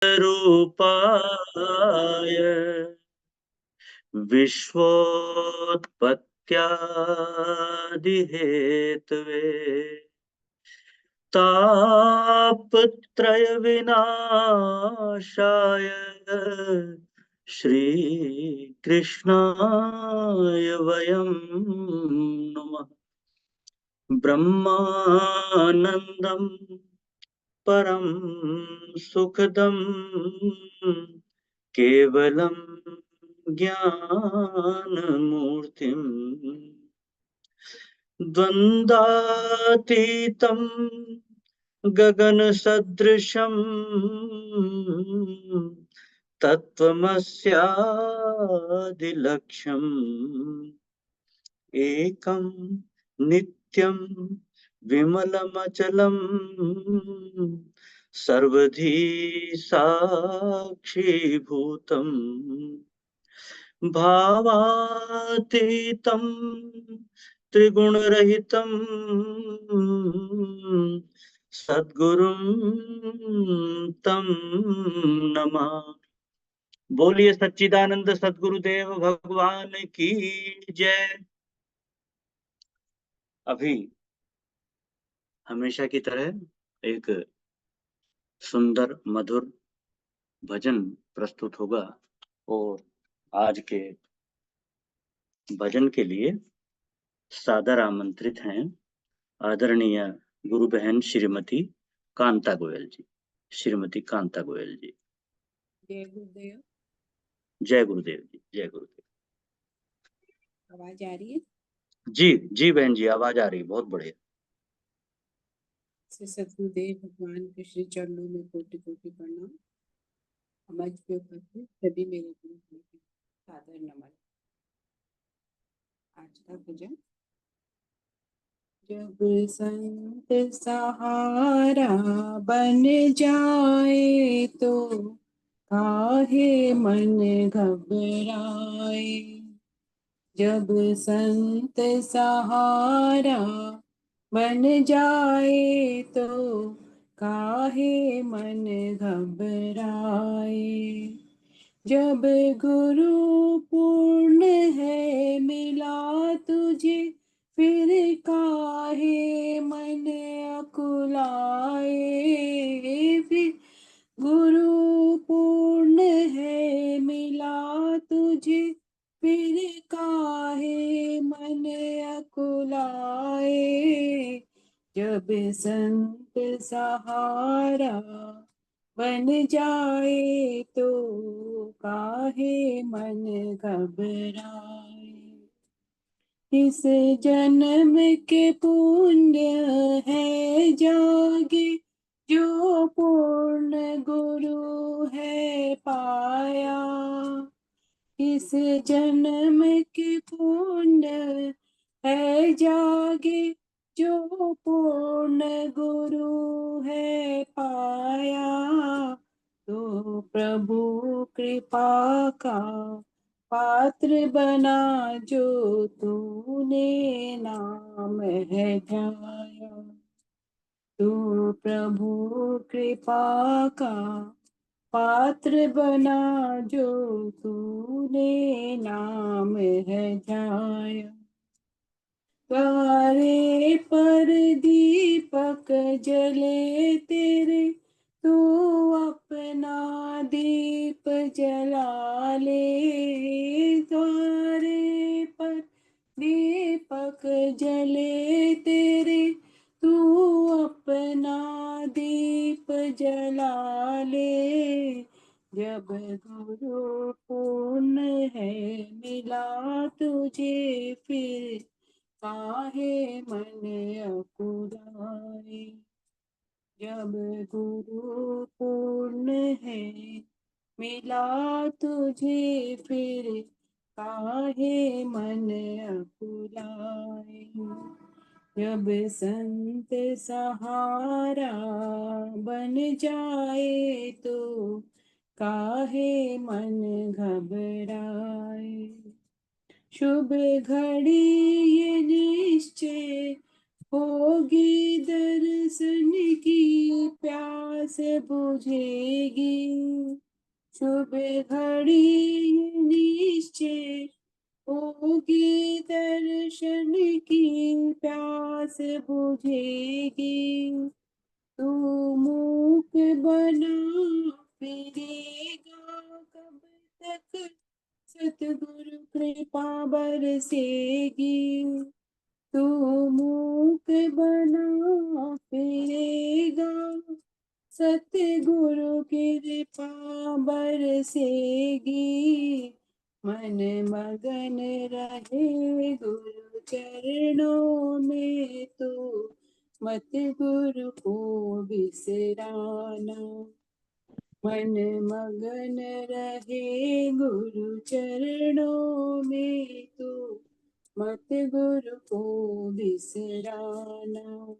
रूपाय विश्वोत्पत्त्यादिहेतवे तापत्रयविनाशाय श्रीकृष्णाय वयं नुमः। ब्रह्मानन्दं परं सुखदं केवलं ज्ञानमूर्तिम् द्वन्द्वातीतं गगनसदृशं तत्त्वमस्यादिलक्ष्यम् एकं नित्यं विमलमचलं सर्वधी साक्षीभूतम् भावातीतं त्रिगुणरहितं सद्गुरुं तं नमः। बोलिए सच्चिदानंद सद्गुरुदेव भगवान की जय। अभी हमेशा की तरह एक सुंदर मधुर भजन प्रस्तुत होगा और आज के भजन के लिए सादर आमंत्रित हैं आदरणीय गुरु बहन श्रीमती कांता गोयल जी। श्रीमती कांता गोयल जी। जय गुरुदेव। जय गुरुदेव जी। जय गुरुदेव। आवाज आ रही है? जी जी बहन जी, आवाज आ रही है, बहुत बढ़िया। श्री सद्गुरुदेव भगवान के श्री चरणों में कोटि कोटि प्रणाम। मंच पे उपस्थित सभी मेरे गुरु को सादर नमन। आज का भजन। जब संत सहारा बन जाए तो काहे मन घबराए। जब संत सहारा बन जाए तो काहे मन घबराए। जब गुरु पूर्ण है मिला तुझे फिर काहे मन अकुलाए। फिर गुरु पूर्ण है मिला तुझे फिर काहे मन अकुलाए। जब संत सहारा बन जाए तो काहे मन घबराए। इस जन्म के पुण्य है जागे जो पूर्ण गुरु है पाया। इस जन्म के पुण्य है जागे जो पूर्ण गुरु है पाया। तो प्रभु कृपा का पात्र बना जो तूने नाम है ध्याया। तू प्रभु कृपा का पात्र बना जो तूने नाम है ध्याया। द्वारे पर दीपक जले तेरे तू अपना दीप जला ले। द्वारे पर दीपक जले तेरे तू अपना दीप जला ले। जब गुरु पूर्ण है मिला तुझे फिर काहे मन अकुलाए। जब गुरु पूर्ण है मिला तुझे फिर काहे मन अकुलाए। जब संत सहारा बन जाए तो काहे मन घबराए। शुभ घड़ी ये निश्चय होगी दर्शन की प्यास बुझेगी, शुभ घड़ी निश्चय होगी दर्शन की प्यास बुझेगी। तू मूक बना फिरेगा कब तक, सतगुरु कृपा बरसेगी। तू मूक बना फिरेगा, सतगुरु कृपा बरसेगी। मन मगन रहे गुरु चरणों में, तू मत गुरु को बिसराना। मन मगन रहे गुरु चरणों में, तू मत गुरु को बिसराना।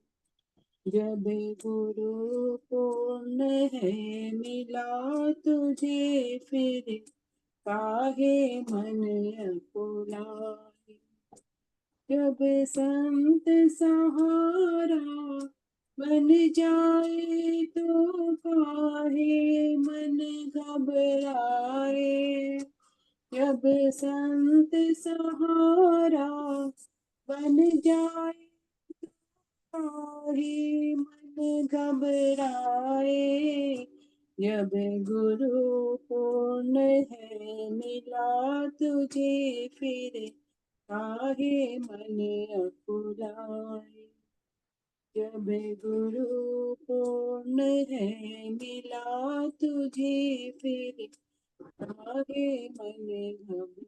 जब गुरु पूर्ण है मिला तुझे, फिर काहे मन अकुलाए। जब संत सहारा बन जाए, तो काहे मन घबराए। जब संत सहारा बन जाए, काहे मन घबराए। जब गुरु पूर्ण है मिला तुझे, फिर काहे मन अकुलाए। जब गुरु पूर्ण है मिला तुझे, फिर काहे मन घबराए।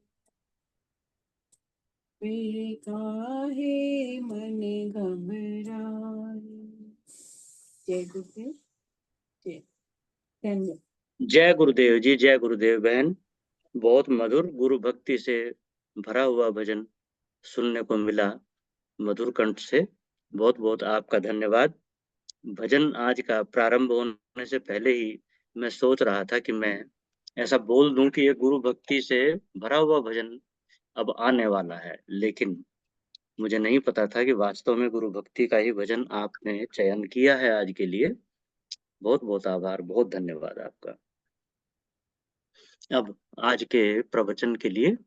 फिर काहे मन घबराए। जय गुरुदेव। जय धन्यवाद। जय गुरुदेव जी, जय गुरुदेव बहन। बहुत मधुर गुरु भक्ति से भरा हुआ भजन सुनने को मिला मधुर कंठ से। बहुत बहुत आपका धन्यवाद। भजन आज का प्रारंभ होने से पहले ही मैं सोच रहा था कि मैं ऐसा बोल दूं कि ये गुरु भक्ति से भरा हुआ भजन अब आने वाला है, लेकिन मुझे नहीं पता था कि वास्तव में गुरु भक्ति का ही भजन आपने चयन किया है आज के लिए। बहुत बहुत आभार, बहुत धन्यवाद आपका। अब आज के प्रवचन के लिए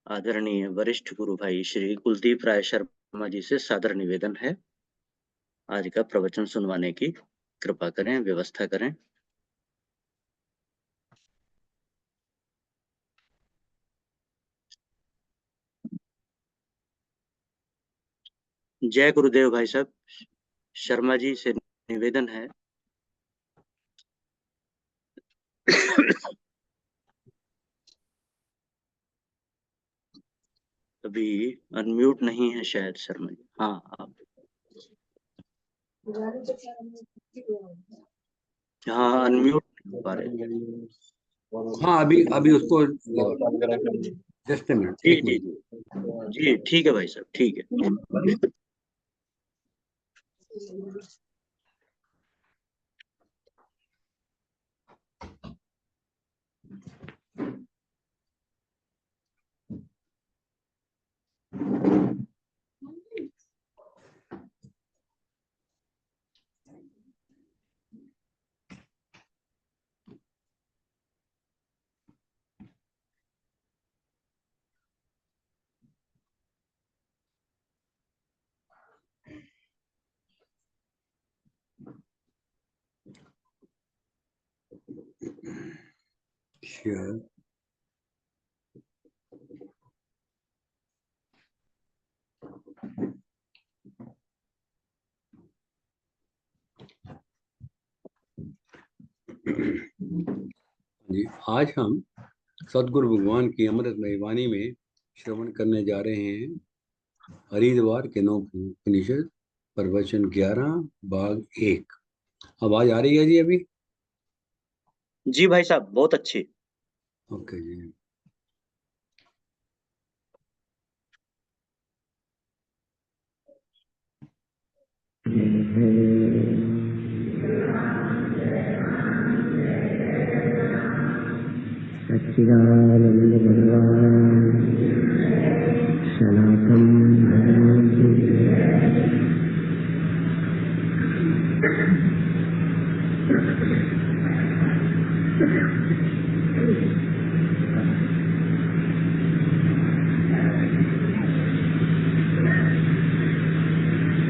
आदरणीय वरिष्ठ गुरु भाई श्री कुलदीप राय शर्मा जी से सादर निवेदन है, आज का प्रवचन सुनवाने की कृपा करें, व्यवस्था करें। जय गुरुदेव भाई साहब। शर्मा जी से निवेदन है अभी अनम्यूट नहीं है शायद शर्मा जी। हाँ आप। हाँ अनम्यूट नहीं हो पा रहे। हाँ अभी अभी उसको जस्ट मिनट, जी एक जी मिनट। जी ठीक है भाई साहब, ठीक है। Sure. जी, आज हम सदगुरु भगवान की अमृतमय वाणी में श्रवण करने जा रहे हैं हरिद्वार के 9 उपनिषद, प्रवचन 11 भाग 1। आवाज आ रही है जी अभी? जी भाई साहब, बहुत अच्छी। ओके जी। सच्चिदानंद भगवान सनातन धर्म की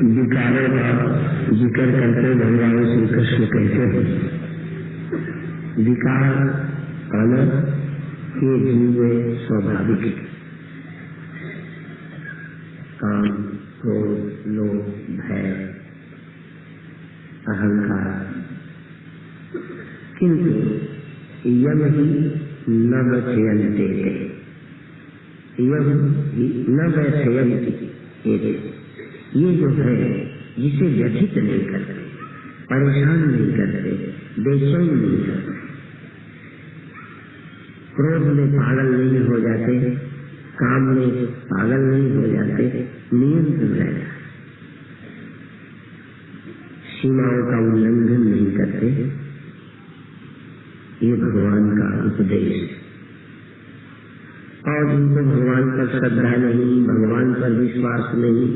विकारों का जिक्र करते भगवान श्री कृष्ण कहते हैं, विकार आना ये जीव में स्वाभाविक है। काम, क्रोध, लोभ, भय, अहंकार, किंतु यम ही न वचयन्ते, यम ही न वचयन्ति, ये जो है जिसे व्यथित नहीं करते, परेशान नहीं करते, बेचैन नहीं करते, क्रोध में पागल नहीं हो जाते, काम में पागल नहीं हो जाते, नियंत्रण रहता है, सीमाओं का उल्लंघन नहीं करते। ये भगवान का उपदेश है। और जिनको भगवान पर श्रद्धा नहीं, भगवान पर विश्वास नहीं,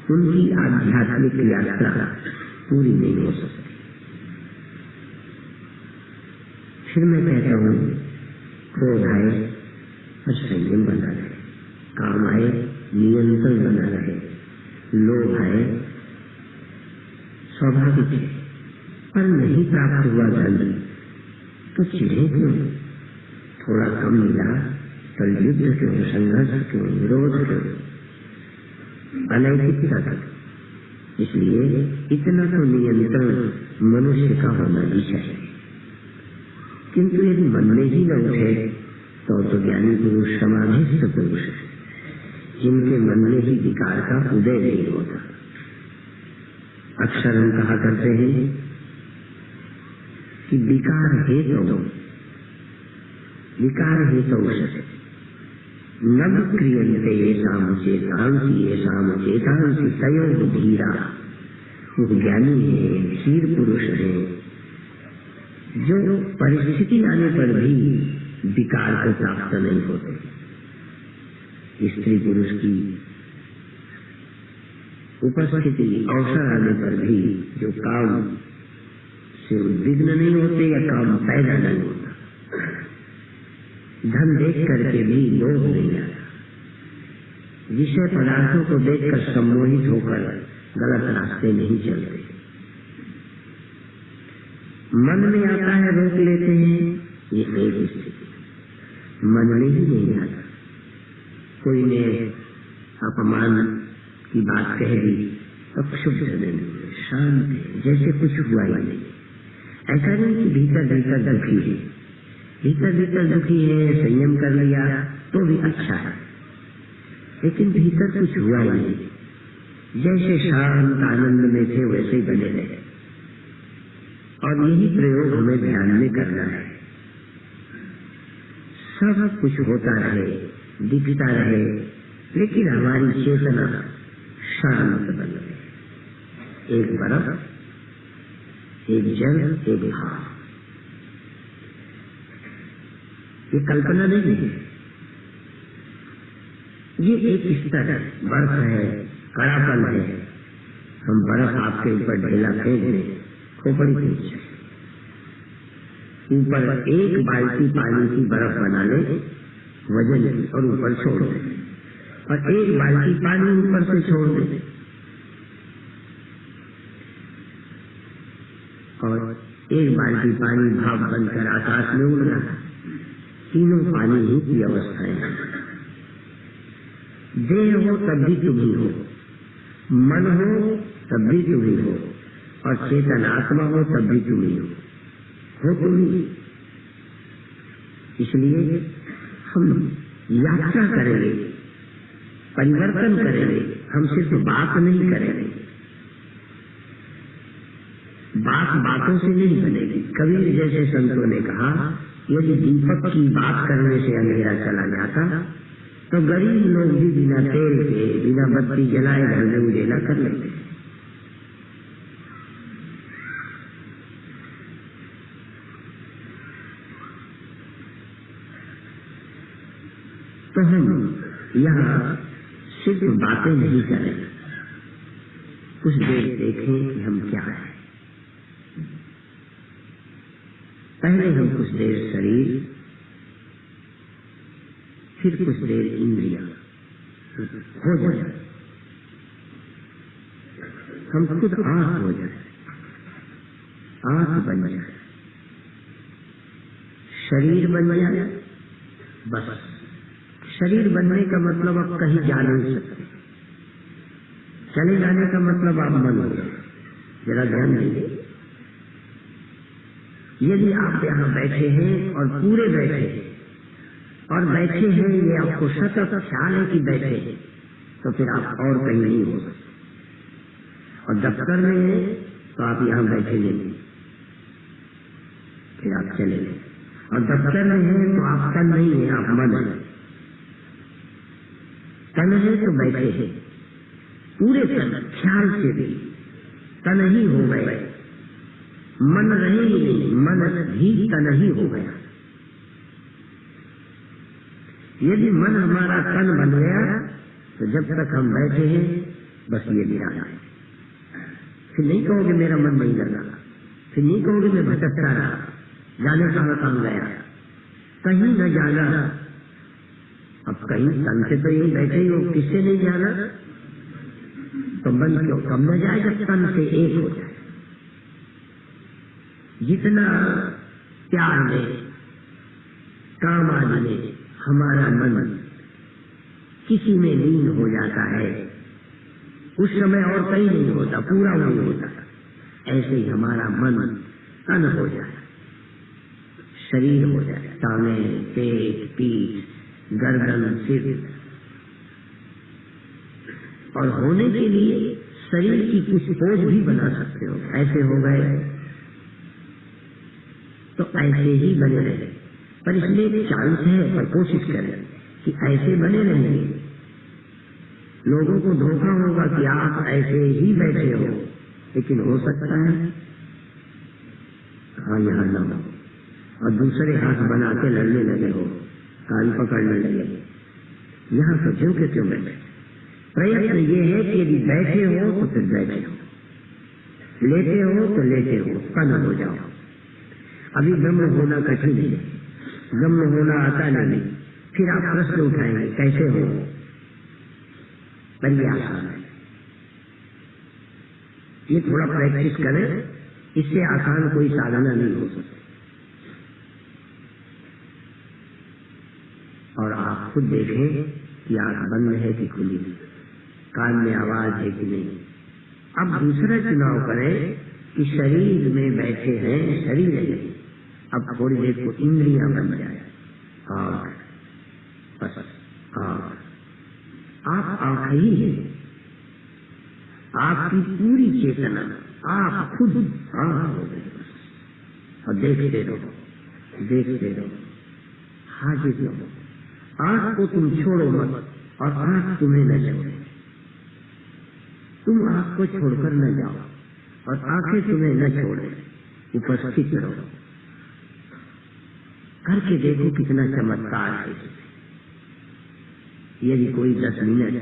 उनकी आध्यात्मिक यात्रा पूरी नहीं हो सकती। फिर मैं कहता हूँ, क्रोध आए और संयम बना रहे, काम आए नियंत्रण बना रहे, लोभ आए स्वाभाविक है, पर नहीं प्राप्त हुआ धन तो चिढ़े क्यों? थोड़ा कम मिला तो युद्ध क्यों, संघर्ष क्यों, विरोध क्यों, अनैतिकता तक। इसलिए इतना तो नियंत्रण मनुष्य का होना ही चाहिए। किंतु यदि मन में ही न उठे तो ज्ञानी पुरुष समाधिस्थ पुरुष है, जिनके मन में ही विकार का उदय नहीं होता। अक्सर हम कहा करते हैं कि विकार है तो न क्रियन्ते येषां चेतांसि तयोः धीरा। वो ज्ञानी है, धीर पुरुष है, जो परिस्थिति आने पर भी विकार को प्राप्त नहीं होते। स्त्री पुरुष की उपस्थिति अवसर आने पर भी जो काम से उद्विग्न नहीं होते या काम पैदा नहीं होता। धन देख करके भी लोभ नहीं आता, विषय पदार्थों को देखकर सम्मोहित होकर गलत रास्ते नहीं चलते। मन में आता है रोक लेते हैं, ये एक स्थिति। मन में ही नहीं आता, कोई ने अपमान की बात कह दी तो क्षुब्ध नहीं, शांत है, जैसे कुछ हुआ ही नहीं। ऐसा नहीं कि भीतर भीतर दुखी है, भीतर भीतर दुखी है, संयम कर लिया तो भी अच्छा है, लेकिन भीतर कुछ हुआ ही नहीं, जैसे शांत आनंद में थे वैसे ही बने रहे। और यही प्रयोग हमें ध्यान में करना है। सब कुछ होता रहे, दिखता रहे, लेकिन हमारी चेतना शांत बन रहे। एक बर्फ, एक जल, एक भाव, ये कल्पना नहीं है, ये एक स्तर है। बर्फ है, कड़ापन है, हम बर्फ आपके ऊपर ढेला फेंक दें, खोपड़ी खींच, ऊपर एक बाल्टी पानी की बर्फ बना ले वजन की और ऊपर छोड़ दे, और एक बाल्टी पानी ऊपर से छोड़ दे, और एक बाल्टी पानी भाप बनकर आकाश में उड़ रहा। तीनों पानी ही की अवस्थाएं हैं। देह हो तब भी तुम ही हो, मन हो तब भी तुम ही हो, और चेतन आत्मा हो तब भी तुम ही हो तुम ही। इसलिए हम यात्रा करेंगे, परिवर्तन करेंगे, हम सिर्फ बात नहीं करेंगे। बात बातों से नहीं बनेगी। कबीर जैसे संतों ने कहा, यदि दीपक की बात करने से अंधेरा चला जाता तो गरीब लोग भी बिना तेल के, बिना बत्ती जलाए घर में उजेला कर लेते। तो हम यहाँ सिर्फ बातें नहीं करें, कुछ देर देखें कि हम क्या है। पहले हम कुछ देर शरीर, फिर कुछ देर इंद्रियां हो जाए, हम खुद आंख हो जाए, आंख बन जाए, शरीर बन जाए। बस शरीर बनने का मतलब अब कहीं जा नहीं सकते, चले जाने का मतलब आप मन हो गए। जरा ध्यान दीजिए, यदि आप यहाँ बैठे हैं और पूरे बैठे हैं और बैठे हैं, ये आपको सतत ख्याल है कि बैठे हैं, तो फिर आप और कहीं नहीं हो सकते। और दफ्तर में है तो आप यहाँ बैठे नहीं, फिर आप चले गए। और दफ्तर में है तो आप तन नहीं है, आप मन है। तन है तो बैठे हैं, पूरे तन ख्याल से भी तन ही हो गए, मन रहे ही नहीं, मन भी तन ही हो गया। यदि मन हमारा तन बन गया तो जब तक हम बैठे हैं बस ये निराला है। फिर नहीं कहोगे मेरा मन नहीं लगा, फिर नहीं कहोगे मैं भटकता रहा, जाने कहाँ गया, कहीं न जाना। अब कहीं तन से तो यही बैठे ही हो, किससे नहीं जाना, तो मन क्यों कम न जाए जब तन से एक हो जाए। जितना प्यार में, काम आदि में हमारा मन किसी में लीन हो जाता है, उस समय और कहीं नहीं होता, पूरा नहीं होता। ऐसे ही हमारा मन तन हो जाए, शरीर हो जाए, टांगें, पेट, पीठ, गर्दन, सिर। और होने के लिए शरीर की कुछ पोज भी बना सकते हो। ऐसे हो गए तो ऐसे ही बने रहे, पर इसमें एक चांस है, पर कोशिश करें कि ऐसे बने रहेंगे। लोगों को धोखा होगा कि आप ऐसे ही बैठे हो, लेकिन हो सकता है हाँ यहाँ न हो, और दूसरे हाथ बना के लड़ने लगे हो, कान पकड़ने लगे। यहाँ तो क्यों के क्यों बैठे। प्रयत्न ये है कि यदि बैठे हो तो फिर बैठे हो, लेटे हो तो लेटे हो, कन हो जाओ। अभी ब्रह्म होना कठिन है, ब्रह्म होना आता नहीं, फिर आप प्रश्न उठाएंगे कैसे हो, पर ये आसान है। ये थोड़ा प्रैक्टिस करें, इससे आसान कोई साधना नहीं हो सकती। और आप खुद देखें कि आंख बंद है कि खुली, कान में आवाज है कि नहीं। अब दूसरा चुनाव करें कि शरीर में बैठे हैं, शरीर है, अब थोड़ी देर को इंद्रियां बन जाए। आंख, बस आंख, आप आंख ही है, आपकी पूरी चेतना, आप खुद आंख हो गए। और देखते रहो, देखते रहो, हाजिर रहो। आंख को तुम छोड़ो मत और आंख तुम्हें न छोड़े। तुम आंख को छोड़कर न जाओ और आंखें तुम्हें न छोड़े, उपस्थित रहो। करके देखो कितना चमत्कार है। यदि कोई 10 मिनट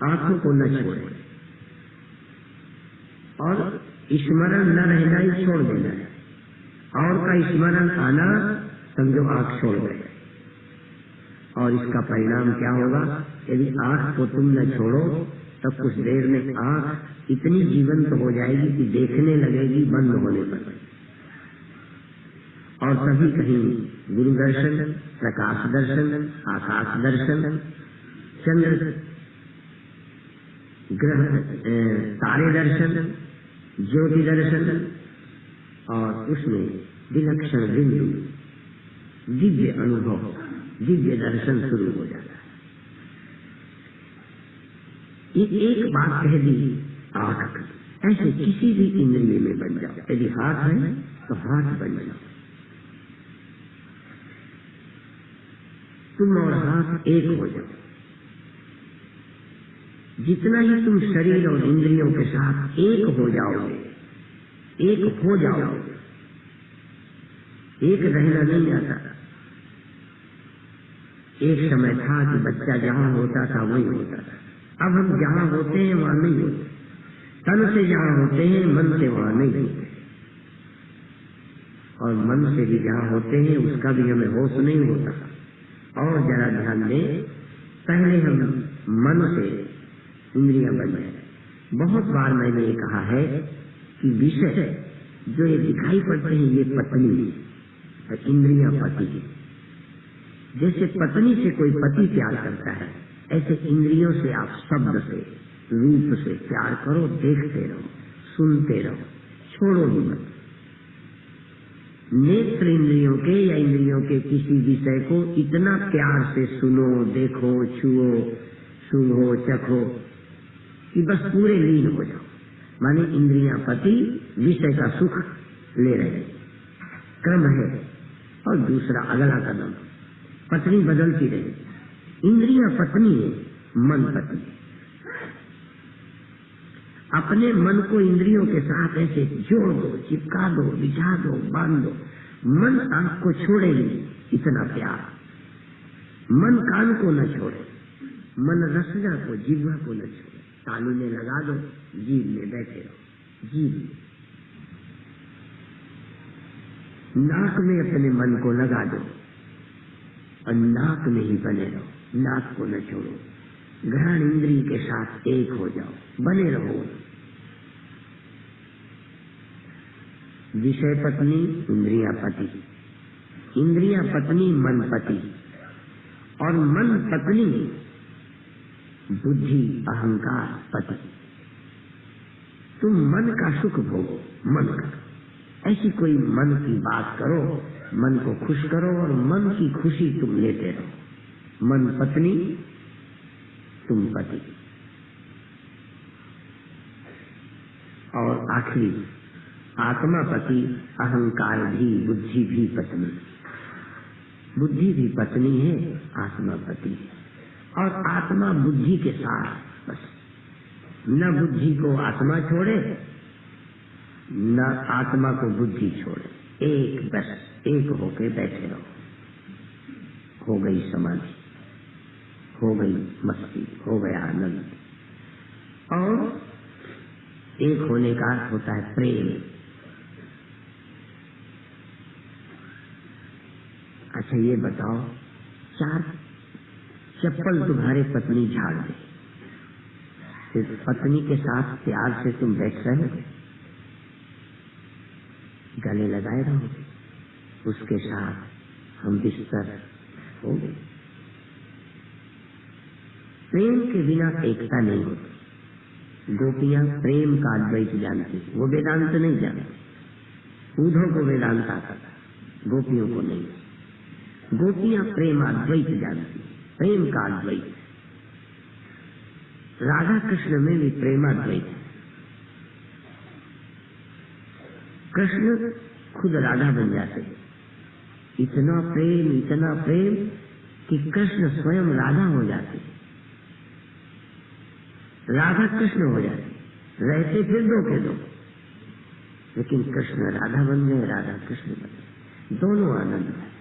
आंखों को न छोड़े और स्मरण न रहना ही छोड़ देना है, और का स्मरण आना समझो आंख छोड़ गए। और इसका परिणाम क्या होगा, यदि आंख को तुम न छोड़ो तब कुछ देर में आंख इतनी जीवंत हो जाएगी कि देखने लगेगी बंद होने पर। और तभी कहीं गुरु दर्शन, प्रकाश दर्शन, आकाश दर्शन, चंद्र ग्रह, तारे दर्शन, ज्योति दर्शन, और उसमें विलक्षण बिंदु, दिव्य अनुभव, दिव्य दर्शन शुरू हो जाता है। ये एक बात कह दी आंख, ऐसे किसी भी इंद्रिय में बन जाओ। यदि हाथ है तो हाथ बन जाओ, तुम और हाथ एक हो जाओ। जितना ही तुम शरीर और इंद्रियों के साथ एक हो जाओगे, एक हो जाओगे, एक रहना नहीं आता। एक समय था कि बच्चा जहां होता था वही होता था, अब हम जहां होते हैं वहां नहीं होते, तन से जहां होते हैं मन से वहां नहीं होते। और मन से भी जहाँ होते हैं उसका भी हमें होश नहीं होता। और जरा ध्यान दें, पहले हम मन से इंद्रियां बन जाए। बहुत बार मैंने ये कहा है कि विषय जो ये दिखाई पड़ते हैं ये पत्नी और इंद्रियां पति है। जैसे पत्नी से कोई पति प्यार करता है, ऐसे इंद्रियों से आप शब्द से, रूप से प्यार करो, देखते रहो, सुनते रहो, छोड़ो ही मत। नेत्र इंद्रियों के या इंद्रियों के किसी विषय को इतना प्यार से सुनो, देखो, छुओ, सूंघो, चखो कि बस पूरे लीन हो जाओ। माने इंद्रियां पति, विषय का सुख ले रहे हैं, क्रम है। और दूसरा अगला कदम, पत्नी बदलती रहे। इंद्रियां पत्नी है, मन पत्नी। अपने मन को इंद्रियों के साथ ऐसे जोड़ दो, चिपका दो, बिछा दो, बांध दो। मन आंख को छोड़े नहीं, इतना प्यार। मन कान को न छोड़े, मन रसना को, जिह्वा को न छोड़े। तालू में लगा दो, जीभ में बैठे रहो, जीभ में। नाक में अपने मन को लगा दो और नाक में ही बने रहो, नाक को न छोड़ो। घ्राण इंद्रिय के साथ एक हो जाओ, बने रहो। विषय पत्नी, इंद्रिया पति। इंद्रिया पत्नी, मन पति। और मन पत्नी, बुद्धि अहंकार पति। तुम मन का सुख भोगो, मन का। ऐसी कोई मन की बात करो, मन को खुश करो और मन की खुशी तुम लेते रहो। मन पत्नी, तुम पति। और आखिरी, आत्मा पति, अहंकार भी, बुद्धि भी पत्नी। बुद्धि भी पत्नी है, आत्मा पति है। और आत्मा बुद्धि के साथ, बस न बुद्धि को आत्मा छोड़े, न आत्मा को बुद्धि छोड़े। एक, बस एक होके बैठे रहो। हो गई समाधि, हो गई मस्ती, हो गया आनंद। और एक होने का अर्थ होता है प्रेम। अच्छा ये बताओ, 4 चप्पल तुम्हारे पत्नी झाड़ दे, फिर पत्नी के साथ प्यार से तुम बैठ रहे, गले लगाए रहोगे, उसके साथ हम बिस्तर होंगे। प्रेम के बिना एकता नहीं होती। गोपियां प्रेम का अद्वैत जानती, वो वेदांत नहीं जानती। उद्धव को वेदांत आता था, गोपियों को नहीं। गोपियां प्रेम अद्वैत जानती, प्रेम का अद्वैत। राधा कृष्ण में भी प्रेमाद्वैत है। कृष्ण खुद राधा बन जाते, इतना प्रेम कि कृष्ण स्वयं राधा हो जाते, राधा कृष्ण हो जाते। रहते फिर दो के दो, लेकिन कृष्ण राधा बन गए, राधा कृष्ण बन गए, दोनों आनंद है।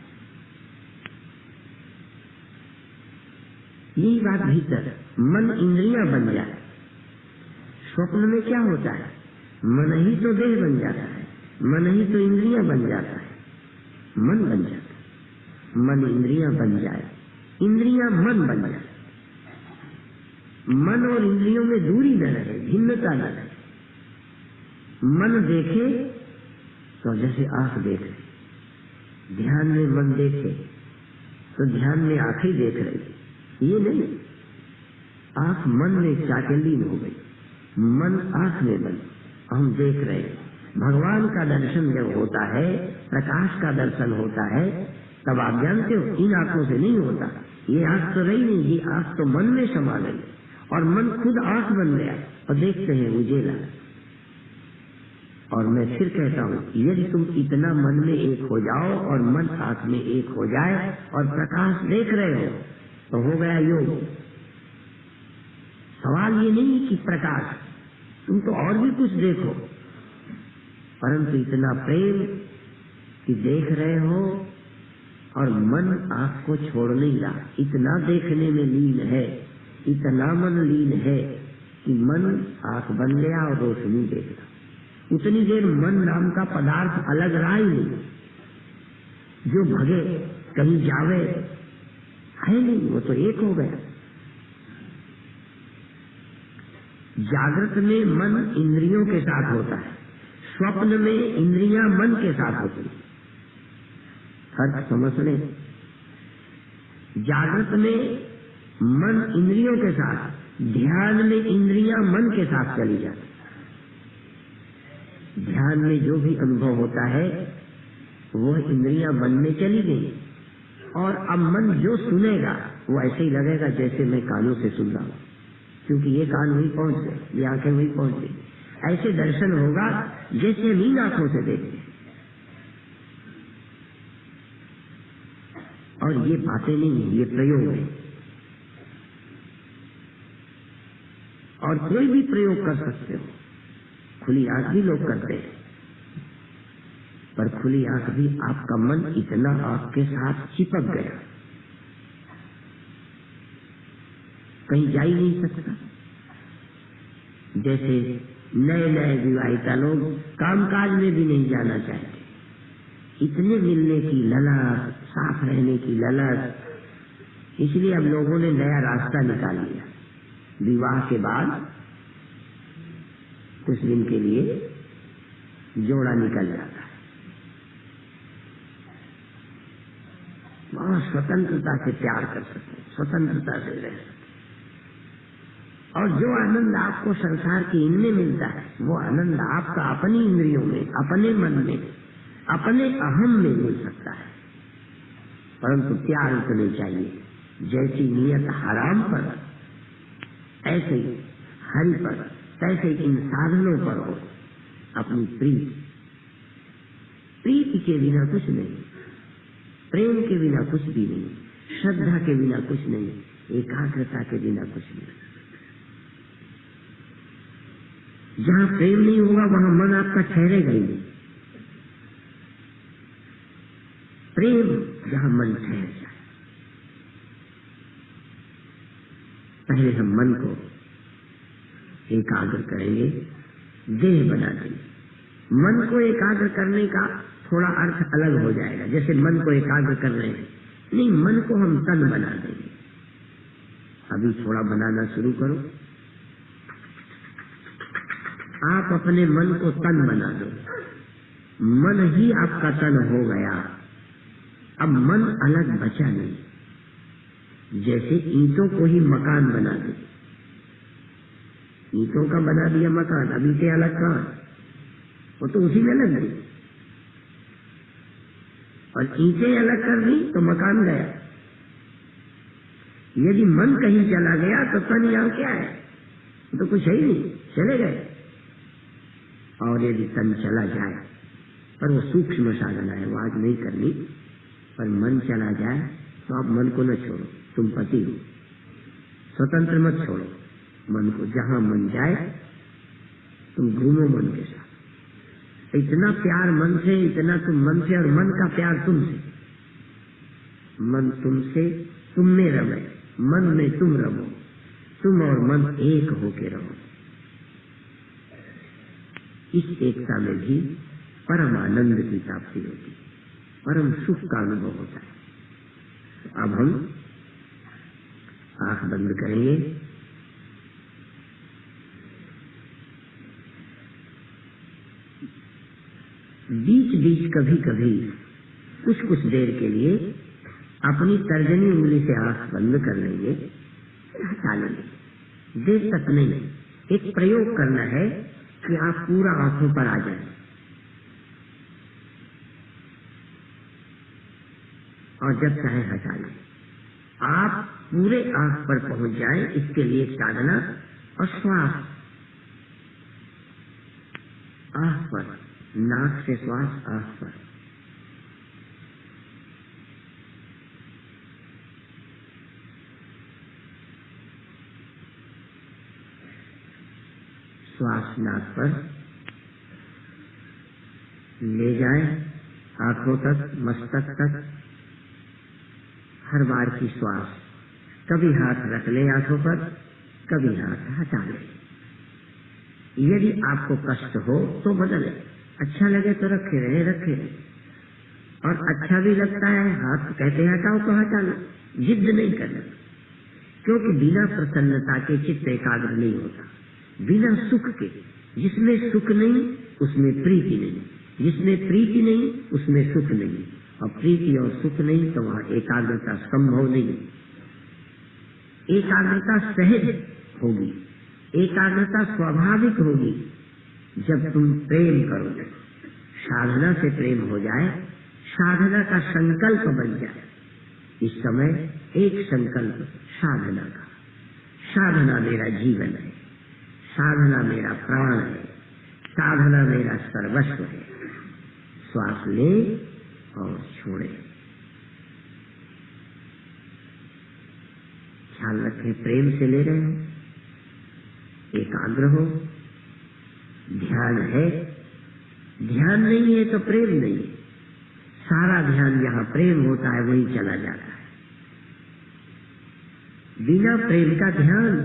यही बात भीतर, मन इंद्रियां बन जाए। स्वप्न में क्या होता है? मन ही तो देह बन जाता है, मन ही तो इंद्रियां बन जाता है, मन बन जाता है। मन इंद्रियां बन जाए, इंद्रियां मन बन जाए। मन और इंद्रियों में दूरी न रहे, भिन्नता न रहे। मन देखे तो जैसे आंख देखे, ध्यान में मन देखे तो ध्यान में आंखें देख रही, ये नहीं। आंख मन में जाके लीन हो गई, मन आंख में बन, हम देख रहे हैं। भगवान का दर्शन जब होता है, प्रकाश का दर्शन होता है, तब आप जानते हो इन आंखों से नहीं होता। ये आंख तो रही नहीं, ये आंख तो मन में समा गई और मन खुद आंख बन गया और देखते हैं उजेला। और मैं फिर कहता हूँ, यदि तुम इतना मन में एक हो जाओ और मन आंख में एक हो जाए और प्रकाश देख रहे हो तो हो गया योग। सवाल ये नहीं कि प्रकाश, तुम तो और भी कुछ देखो, परंतु इतना प्रेम कि देख रहे हो और मन आंख को छोड़ नहीं रहा, इतना देखने में लीन है, इतना मन लीन है कि मन आंख बन गया और रोशनी देख रहा। उतनी देर मन नाम का पदार्थ अलग रहा ही नहीं, जो भगे कहीं जावे है नहीं, वो तो एक हो गया। जागृत में मन इंद्रियों के साथ होता है, स्वप्न में इंद्रियां मन के साथ होती है। फर्क समझ लें। जागृत में मन इंद्रियों के साथ, ध्यान में इंद्रियां मन के साथ चली जाती। ध्यान में जो भी अनुभव होता है वो इंद्रियां मन में चली गई, और अब मन जो सुनेगा वो ऐसे ही लगेगा जैसे मैं कानों से सुन रहा हूं, क्योंकि ये कान वहीं पहुंच गए, ये आंखें वहीं पहुंच गई। ऐसे दर्शन होगा जैसे हम इन आंखों से देखते हैं। और ये बातें नहीं है, ये प्रयोग है। और कोई भी प्रयोग कर सकते हो। खुली आंख भी लोग करते हैं, पर खुली आंख भी आपका मन इतना आपके साथ चिपक गया, कहीं जा ही नहीं सकता। जैसे नए नए विवाहिता लोग कामकाज में भी नहीं जाना चाहते, इतने मिलने की ललक, साफ रहने की ललक, इसलिए अब लोगों ने नया रास्ता निकाल लिया। विवाह के बाद कुछ दिन के लिए जोड़ा निकल जाता है, बहुत स्वतंत्रता से प्यार कर सकते, स्वतंत्रता से रह सकते। और जो आनंद आपको संसार की इनमें मिलता है, वो आनंद आपका अपनी इंद्रियों में, अपने मन में, अपने अहम में मिल सकता है। परंतु प्यार उतने चाहिए जैसी नियत हराम पर, ऐसे ही हरि पर, तैसे इन साधनों पर हो अपनी प्रीति। प्रीति के बिना कुछ नहीं, प्रेम के बिना कुछ भी नहीं, श्रद्धा के बिना कुछ नहीं, एकाग्रता के बिना कुछ नहीं। जहाँ प्रेम नहीं होगा वहाँ मन आपका ठहरेगा ही नहीं। प्रेम जहाँ मन ठहर जाए। पहले हम मन को एकाग्र करेंगे, देह बना देंगे। मन को एकाग्र करने का थोड़ा अर्थ अलग हो जाएगा, जैसे मन को एकाग्र कर रहे हैं, नहीं, मन को हम तन बना देंगे। अभी थोड़ा बनाना शुरू करो। आप अपने मन को तन बना दो, मन ही आपका तन हो गया। अब मन अलग बचा नहीं। जैसे ईंटों को ही मकान बना दे, ईंटों का बना दिया मकान, अब ईंटें अलग कहाँ, वो तो उसी में लग गई। और ईंटें अलग कर दी तो मकान गया। यदि मन कहीं चला गया तो तन यहाँ क्या है, तो कुछ है ही नहीं, चले गए। और यदि तन चला जाए, पर वो सूक्ष्म साधना है, वो आज नहीं करनी, पर मन चला जाए तो आप मन को न छोड़ो, तुम पति हो, स्वतंत्र मत छोड़ो मन को। जहां मन जाए तुम घूमो मन के साथ। इतना प्यार मन से, इतना तुम मन से, और मन का प्यार तुमसे। मन तुमसे, तुम में रमे, मन में तुम रहो, तुम और मन एक होके रहो। इस एकता में भी परम आनंद की प्राप्ति होती है, परम सुख का अनुभव होता है। अब हम आंख बंद करेंगे। बीच बीच कभी कभी कुछ कुछ देर के लिए अपनी तर्जनी उंगली से आंख बंद कर लेंगे, हटा लेंगे। देर तक नहीं, एक प्रयोग करना है कि आप पूरा आंखों पर आ जाएं, और जब चाहे हटा लें। आप पूरे आंख पर पहुंच जाएं, इसके लिए साधना। और श्वास आंख पर, नाक से श्वास आंख पर, श्वास नाक पर ले जाएं, आंखों तक, मस्तक तक। हर बार की श्वास, कभी हाथ रख ले आंखों पर, कभी हाथ हटा ले। यदि आपको कष्ट हो तो बदले, अच्छा लगे तो रखे रहे। और अच्छा भी लगता है, हाथ कहते हैं हटाओ तो हटा लो, जिद नहीं करना, क्योंकि बिना प्रसन्नता के चित्त एकाग्र नहीं होता। बिना सुख के, जिसमें सुख नहीं उसमें प्रीति नहीं, जिसमें प्रीति नहीं उसमें सुख नहीं, और प्रीति और सुख नहीं तो वहाँ एकाग्रता संभव नहीं। एकाग्रता सहज होगी, एकाग्रता स्वाभाविक होगी जब तुम प्रेम करोगे, साधना से प्रेम हो जाए, साधना का संकल्प बन जाए। इस समय एक संकल्प साधना का, साधना मेरा जीवन है, साधना मेरा प्राण है, साधना मेरा सर्वस्व है। श्वास ले और छोड़े। ख्याल रखें, प्रेम से ले रहे हो, एकाग्र हो, ध्यान है, ध्यान नहीं है तो प्रेम नहीं है। सारा ध्यान जहाँ प्रेम होता है वही चला जाता है। बिना प्रेम का ध्यान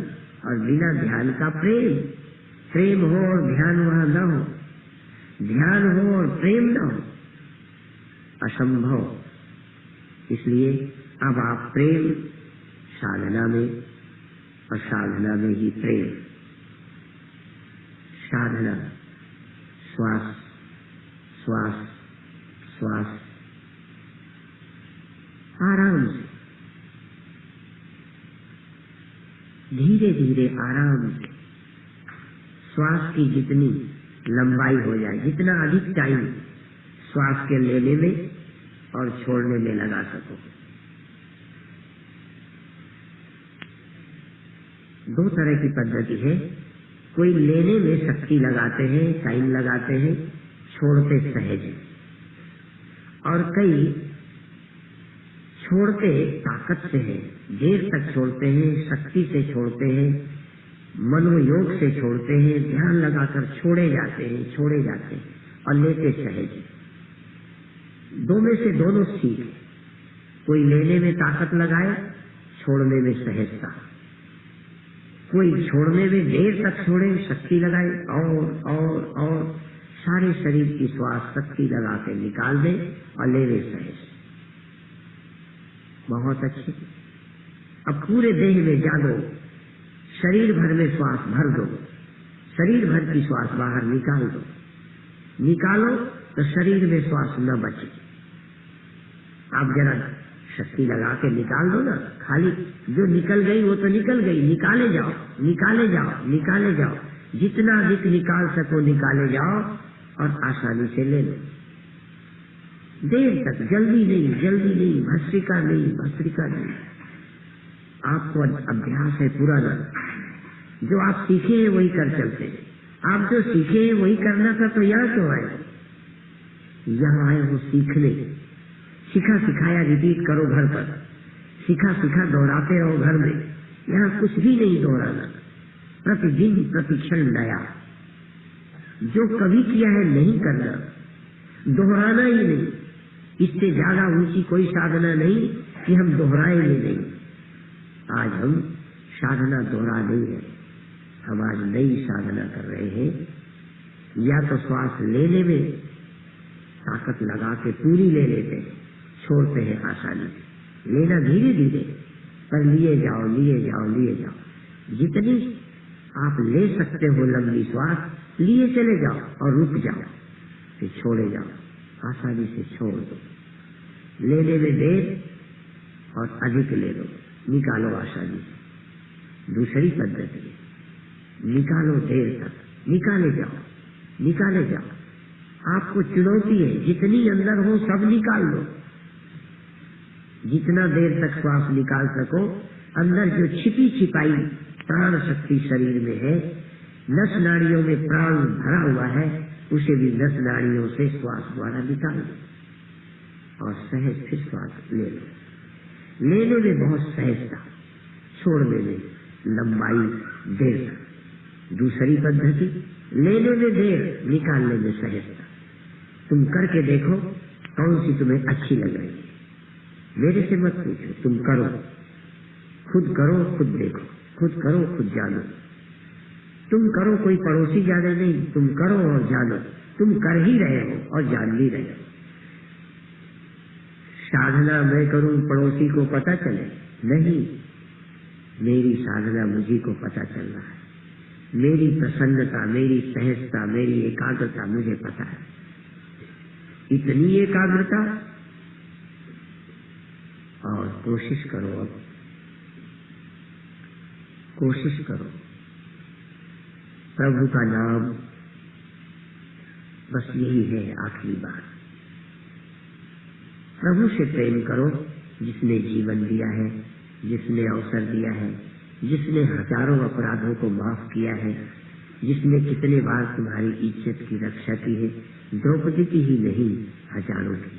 और बिना ध्यान का प्रेम, प्रेम हो और ध्यान वहाँ न हो, ध्यान हो और प्रेम न हो, असंभव। इसलिए अब आप प्रेम साधना में और साधना में ही प्रेम। साधना श्वास श्वास श्वास, आराम से, धीरे धीरे आराम से, श्वास की जितनी लंबाई हो जाए, जितना अधिक टाइम श्वास के लेने में और छोड़ने में लगा सको। दो तरह की पद्धति है, कोई लेने में शक्ति लगाते हैं, टाइम लगाते हैं, छोड़ते सहज हैं, और कई छोड़ते ताकत से हैं, देर तक छोड़ते हैं, शक्ति से छोड़ते हैं, मनोयोग से छोड़ते हैं, ध्यान लगाकर छोड़े जाते हैं और लेते सहज हैं। दो में से दोनों सीख। कोई लेने में ताकत लगाए, छोड़ने में सहजता। कोई छोड़ने में देर तक छोड़े, शक्ति लगाए और सारे शरीर की श्वास शक्ति लगा के निकाल दे और लेने सहज। बहुत अच्छे। अब पूरे देह में जागो, शरीर भर में श्वास भर दो, शरीर भर की श्वास बाहर निकाल दो। निकालो तो शरीर में श्वास न बचे। आप जरा शक्ति लगा के निकाल दो ना, खाली जो निकल गई वो तो निकल गई, निकाले जाओ, निकाले जाओ, निकाले जाओ, जितना अधिक निकाल सको निकाले जाओ और आसानी से ले लो। देर तक, जल्दी नहीं, भस्त्रिका नहीं। आपको अभ्यास है पुराना, जो आप सीखे हैं वही कर चलते हैं। आप जो सीखे हैं वही करना था तो यहाँ क्यों आए? यहाँ आए हो सीखने। सीखा सिखाया रिपीट करो घर पर, सीखा दोहराते रहो घर में। यहाँ कुछ भी नहीं दोहराना, प्रतिदिन प्रतिक्षण नया। जो कभी किया है नहीं करना, दोहराना ही नहीं। इससे ज्यादा ऊंची कोई साधना नहीं कि हम दोहराएंगे नहीं। आज हम साधना दोहरा नहीं है, हम आज नई साधना कर रहे हैं। या तो श्वास लेने में ताकत लगा के पूरी ले लेते हैं, छोड़ते हैं आसानी से। लेना धीरे धीरे, पर लिए जाओ। जितनी आप ले सकते हो लंबी श्वास लिए चले जाओ और रुक जाओ, फिर छोड़े जाओ, आसानी से छोड़ दो। लेने में देर और अधिक ले लो, निकालो आसानी से। दूसरी पद्धति, निकालो देर तक, निकाले जाओ। आपको चुनौती है, जितनी अंदर हो सब निकाल लो। जितना देर तक श्वास निकाल सको, अंदर जो छिपी छिपाई प्राण शक्ति शरीर में है, नस नाड़ियों में प्राण भरा हुआ है, उसे भी नस नाड़ियों से श्वास द्वारा निकाल लो और सहज फिर श्वास ले लो। लेने में बहुत सहजता, छोड़ने में लंबाई देर तक। दूसरी पद्धति, लेने में देर, निकालने में सहजता। तुम करके देखो कौन सी तुम्हें अच्छी लग रही है। मेरे से मत पूछो, तुम करो, खुद करो, खुद देखो, खुद करो, खुद जानो। तुम करो, कोई पड़ोसी जाने नहीं, तुम करो और जानो। तुम कर ही रहे हो और जान भी रहे हो। साधना मैं करूं पड़ोसी को पता चले, नहीं, मेरी साधना मुझी को पता चल रहा है। मेरी प्रसन्नता, मेरी सहजता, मेरी एकाग्रता मुझे पता है। इतनी एकाग्रता, और कोशिश करो, अब कोशिश करो, प्रभु का नाम, बस यही है आखिरी बात। प्रभु से प्रेम करो, जिसने जीवन दिया है, जिसने अवसर दिया है, जिसने हजारों अपराधों को माफ किया है, जिसने कितने बार तुम्हारी इज्जत की रक्षा की है, द्रौपदी की ही नहीं, हजारों की,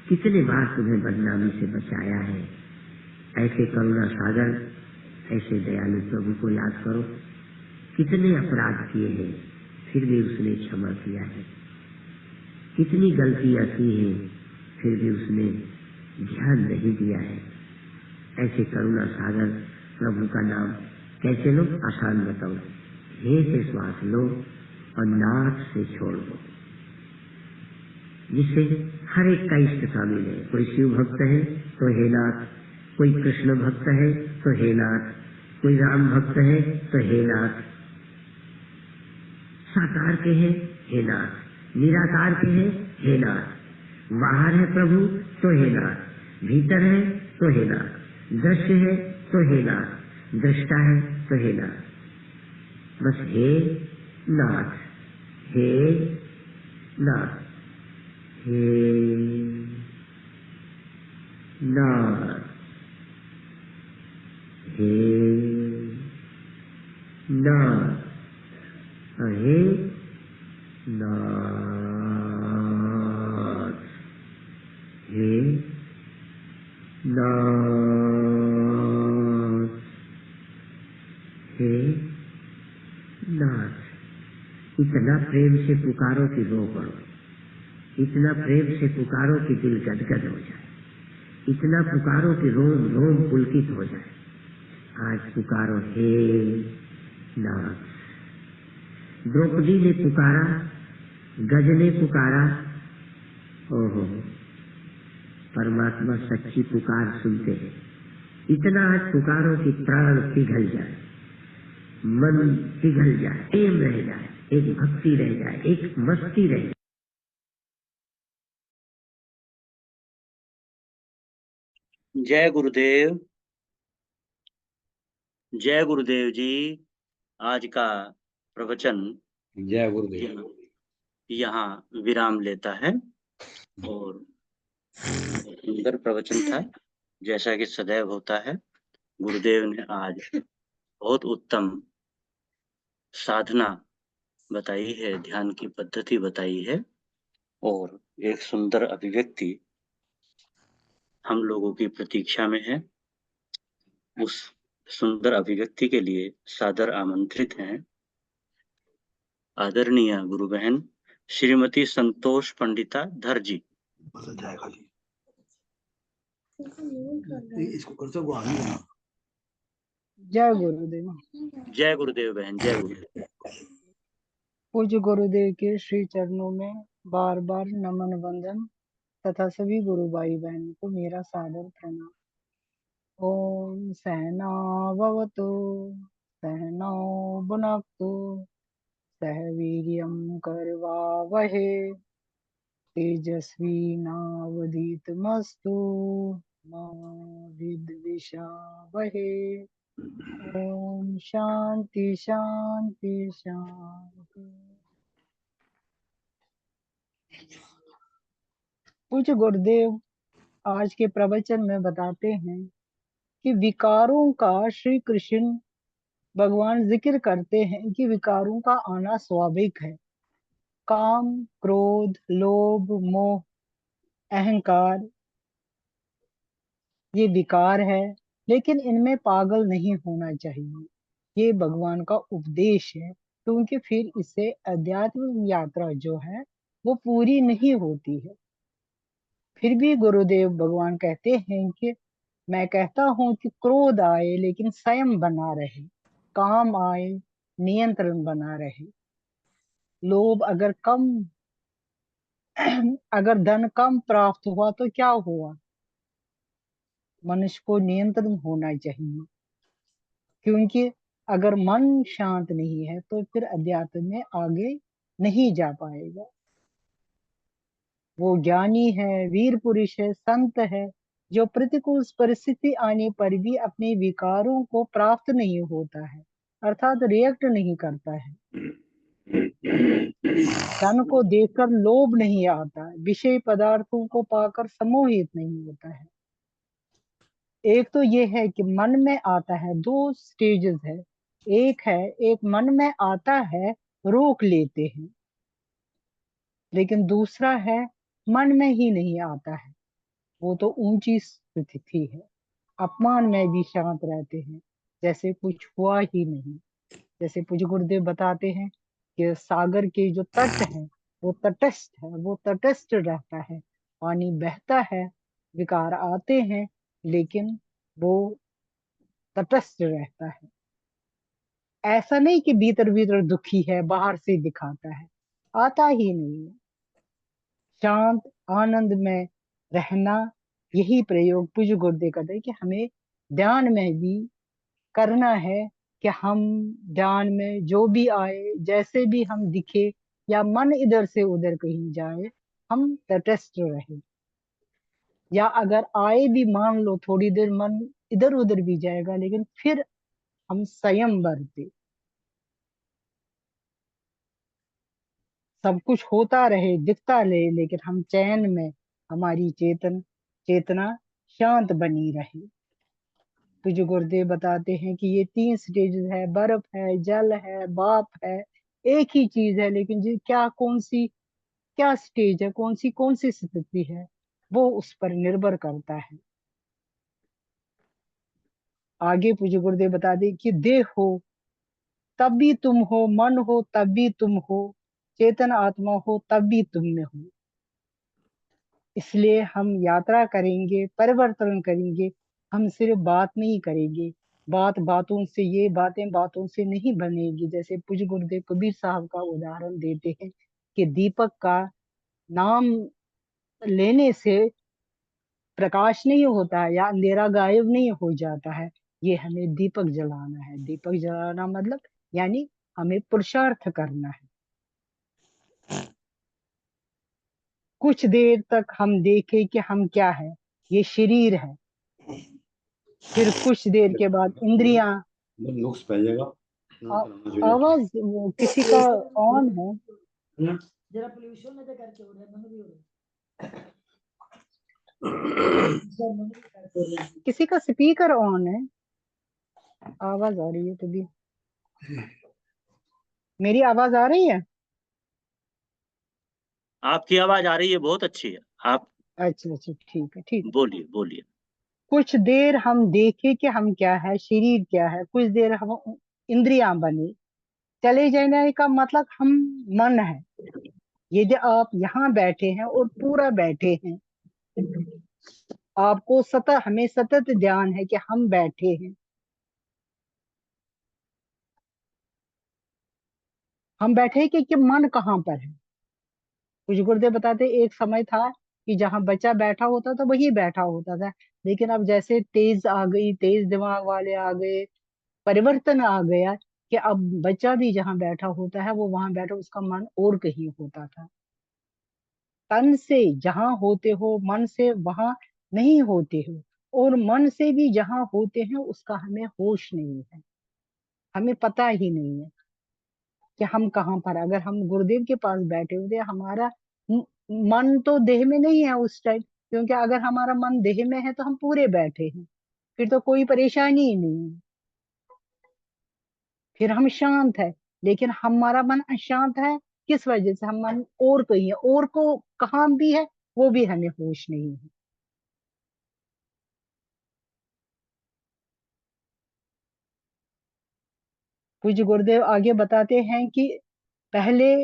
कितने बार तुम्हें बदनामी से बचाया है। ऐसे करुणा सागर, ऐसे दयालु प्रभु को याद करो। कितने अपराध किए हैं, फिर भी उसने क्षमा किया है। कितनी गलतियां की हैं, फिर भी उसने ध्यान नहीं दिया है। ऐसे करुणा सागर प्रभु का नाम कैसे लो? आसान बताओ। हे से श्वास लो और नाक से छोड़ दो, जिससे हर एक का इष्ट शामिल है। कोई शिव भक्त है तो हे नाथ, कोई कृष्ण भक्त है तो हे नाथ, कोई राम भक्त है तो हे नाथ, साकार के हैं हे नाथ, निराकार के हैं हे नाथ, बाहर है प्रभु तो हे नाथ, भीतर है तो हे नाथ, दृश्य है तो हे नाथ, दृष्टा है तो हे नाथ। बस हे नाथ, हे नाथ, हे नाथ, हे नाथ, हे नाथ, हे नाथ, हे नाथ। इतना प्रेम से पुकारो कि रो पड़ो, इतना प्रेम से पुकारो कि दिल गदगद हो जाए, इतना पुकारो कि रोम रोम पुलकित हो जाए। आज पुकारो हे नाथ। द्रौपदी ने पुकारा, गज ने पुकारा, ओहो, परमात्मा सच्ची पुकार सुनते हैं। इतना आज पुकारो कि प्राण पिघल जाए, मन पिघल जाए, प्रेम रह जाए, एक भक्ति रह जाए, एक मस्ती रह जाए। जय गुरुदेव, जय गुरुदेव जी। आज का प्रवचन जय गुरुदेव। यहाँ विराम लेता है और सुंदर प्रवचन था, जैसा कि सदैव होता है। गुरुदेव ने आज बहुत उत्तम साधना बताई है, ध्यान की पद्धति बताई है और एक सुंदर अभिव्यक्ति हम लोगों की प्रतीक्षा में है। उस सुंदर अभिव्यक्ति के लिए सादर आमंत्रित हैं आदरणीय गुरु बहन श्रीमती संतोष पंडिता धर जी। जय गुरुदेव। जय गुरुदेव बहन, जय गुरुदेव। पूज्य गुरुदेव के श्री चरणों में बार बार नमन वंदन तथा सभी गुरु भाई बहनों को मेरा सादर प्रणाम। ओम सहना भवतु सहनौ भुनक्तु सह वीर्यं करवावहे तेजस्वी नावधीतमस्तु मा विद्विषावहे। ओम शांति शांति शांति। पूज्य गुरुदेव आज के प्रवचन में बताते हैं कि विकारों का श्री कृष्ण भगवान जिक्र करते हैं कि विकारों का आना स्वाभाविक है। काम, क्रोध, लोभ, मोह, अहंकार ये विकार है, लेकिन इनमें पागल नहीं होना चाहिए। ये भगवान का उपदेश है, क्योंकि फिर इससे अध्यात्म यात्रा जो है वो पूरी नहीं होती है। फिर भी गुरुदेव भगवान कहते हैं कि मैं कहता हूं कि क्रोध आए लेकिन संयम बना रहे, काम आए नियंत्रण बना रहे। लोभ अगर धन कम प्राप्त हुआ तो क्या हुआ, मनुष्य को नियंत्रण होना चाहिए, क्योंकि अगर मन शांत नहीं है तो फिर अध्यात्म में आगे नहीं जा पाएगा। वो ज्ञानी है, वीर पुरुष है, संत है, जो प्रतिकूल परिस्थिति आने पर भी अपने विकारों को प्राप्त नहीं होता है, अर्थात रिएक्ट नहीं करता है। धन को देखकर लोभ नहीं आता, विषय पदार्थों को पाकर सम्मोहित नहीं होता है। एक तो ये है कि मन में आता है, दो स्टेजेस है। एक मन में आता है, रोक लेते हैं, लेकिन दूसरा है मन में ही नहीं आता है, वो तो ऊंची स्थिति है। अपमान में भी शांत रहते हैं, जैसे कुछ हुआ ही नहीं। जैसे पूज्य गुरुदेव बताते हैं कि सागर के जो तट है वो तटस्थ है, वो तटस्थ रहता है। पानी बहता है, विकार आते हैं, लेकिन वो तटस्थ रहता है। ऐसा नहीं कि भीतर भीतर दुखी है, बाहर से दिखाता है, आता ही नहीं है। शांत आनंद में रहना, यही प्रयोग पूज्य गुरुदेव कहते हैं कि हमें ध्यान में भी करना है। कि हम ध्यान में जो भी आए, जैसे भी हम दिखे, या मन इधर से उधर कहीं जाए, हम तटस्थ रहे। या अगर आए भी, मान लो थोड़ी देर मन इधर उधर भी जाएगा, लेकिन फिर हम संयम बरते। सब कुछ होता रहे, दिखता रहे, लेकिन हम चैन में, हमारी चेतना शांत बनी रहे। तो जो गुरुदेव बताते हैं कि ये 3 स्टेजेस है, बर्फ है, जल है, भाप है, एक ही चीज है, लेकिन जी क्या स्टेज है, कौन सी स्थिति है, वो उस पर निर्भर करता है। आगे पूज्य गुरुदेव बता दे कि देह हो तब भी तुम हो, मन हो तब भी तुम हो, चेतन आत्मा हो तब भी तुम में हो। इसलिए हम यात्रा करेंगे, परिवर्तन करेंगे। हम सिर्फ बात नहीं करेंगे, बातों से, ये बातें बातों से नहीं बनेगी। जैसे पूज्य गुरुदेव कबीर साहब का उदाहरण देते हैं कि दीपक का नाम लेने से प्रकाश नहीं होता है, या अंधेरा गायब नहीं हो जाता है। ये हमें दीपक जलाना है। दीपक जलाना मतलब यानी हमें पुरुषार्थ करना है। कुछ देर तक हम देखें कि हम क्या है, ये शरीर है। फिर कुछ देर के बाद इंद्रियां। नुक्स पै जाएगा। आवाज किसी का ऑन है? जरा पोल्यूशन में करके हो रहा है, बंद भी हो रहा है। किसी का स्पीकर ऑन है, आवाज आ रही है तभी। मेरी आवाज आ रही है? आपकी आवाज आ रही है, बहुत अच्छी है। आप अच्छा अच्छा, ठीक है ठीक है। बोलिए बोलिए। कुछ देर हम देखें कि हम क्या है, शरीर क्या है। कुछ देर हम इंद्रियां बने। चले जाने का मतलब हम मन है। यदि आप यहाँ बैठे हैं और पूरा बैठे हैं, आपको हमें सतत ध्यान है कि हम बैठे हैं। हम बैठे हैं कि मन कहाँ पर है। कुछ गुरुदेव बताते एक समय था कि जहाँ बच्चा बैठा होता था वही बैठा होता था, लेकिन अब जैसे तेज आ गई, तेज दिमाग वाले आ गए, परिवर्तन आ गया कि अब बच्चा भी जहाँ बैठा होता है वो वहां बैठा, उसका मन और कहीं होता था। तन से जहां होते हो, मन से वहां नहीं होते हो, और मन से भी जहां होते हैं उसका हमें होश नहीं है। हमें पता ही नहीं है कि हम कहाँ पर। अगर हम गुरुदेव के पास बैठे होते, हमारा मन तो देह में नहीं है उस टाइम, क्योंकि अगर हमारा मन देह में है तो हम पूरे बैठे हैं, फिर तो कोई परेशानी ही नहीं है, फिर हम शांत है। लेकिन हमारा मन अशांत है, किस वजह से? हम मन और कहीं है, और को कहाँ भी है, वो भी हमें होश नहीं है। पूज्य गुरुदेव आगे बताते हैं कि पहले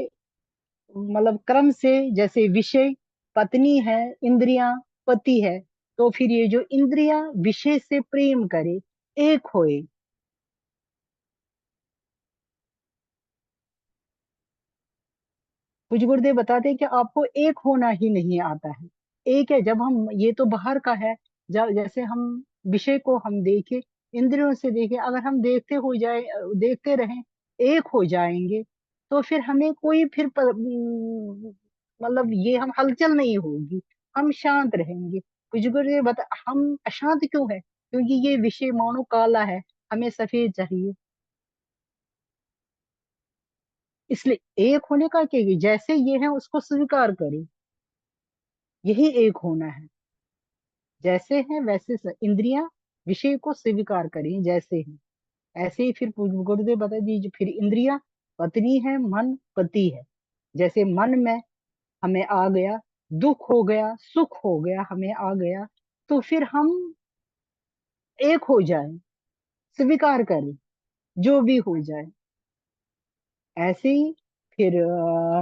मतलब क्रम से, जैसे विषय पत्नी है, इंद्रियां पति है, तो फिर ये जो इंद्रियां विषय से प्रेम करे, एक होए। कुछ गुरुदेव बताते हैं कि आपको एक होना ही नहीं आता है। एक है जब हम, ये तो बाहर का है, जब जैसे हम विषय को हम देखें, इंद्रियों से देखें, अगर हम देखते रहें, एक हो जाएंगे, तो फिर हमें कोई मतलब ये हम हलचल नहीं होगी, हम शांत रहेंगे। कुछ गुरु बता, हम अशांत क्यों है? क्योंकि ये विषय मानो काला है, हमें सफेद चाहिए। इसलिए एक होने का क्या, जैसे ये है उसको स्वीकार करें, यही एक होना है। जैसे है वैसे इंद्रियां विषय को स्वीकार करें जैसे है, ऐसे ही फिर गुरुदेव बता दीजिए, फिर इंद्रियां पत्नी है, मन पति है। जैसे मन में हमें आ गया, दुख हो गया, सुख हो गया, हमें आ गया, तो फिर हम एक हो जाए, स्वीकार करें जो भी हो जाए। ऐसे ही फिर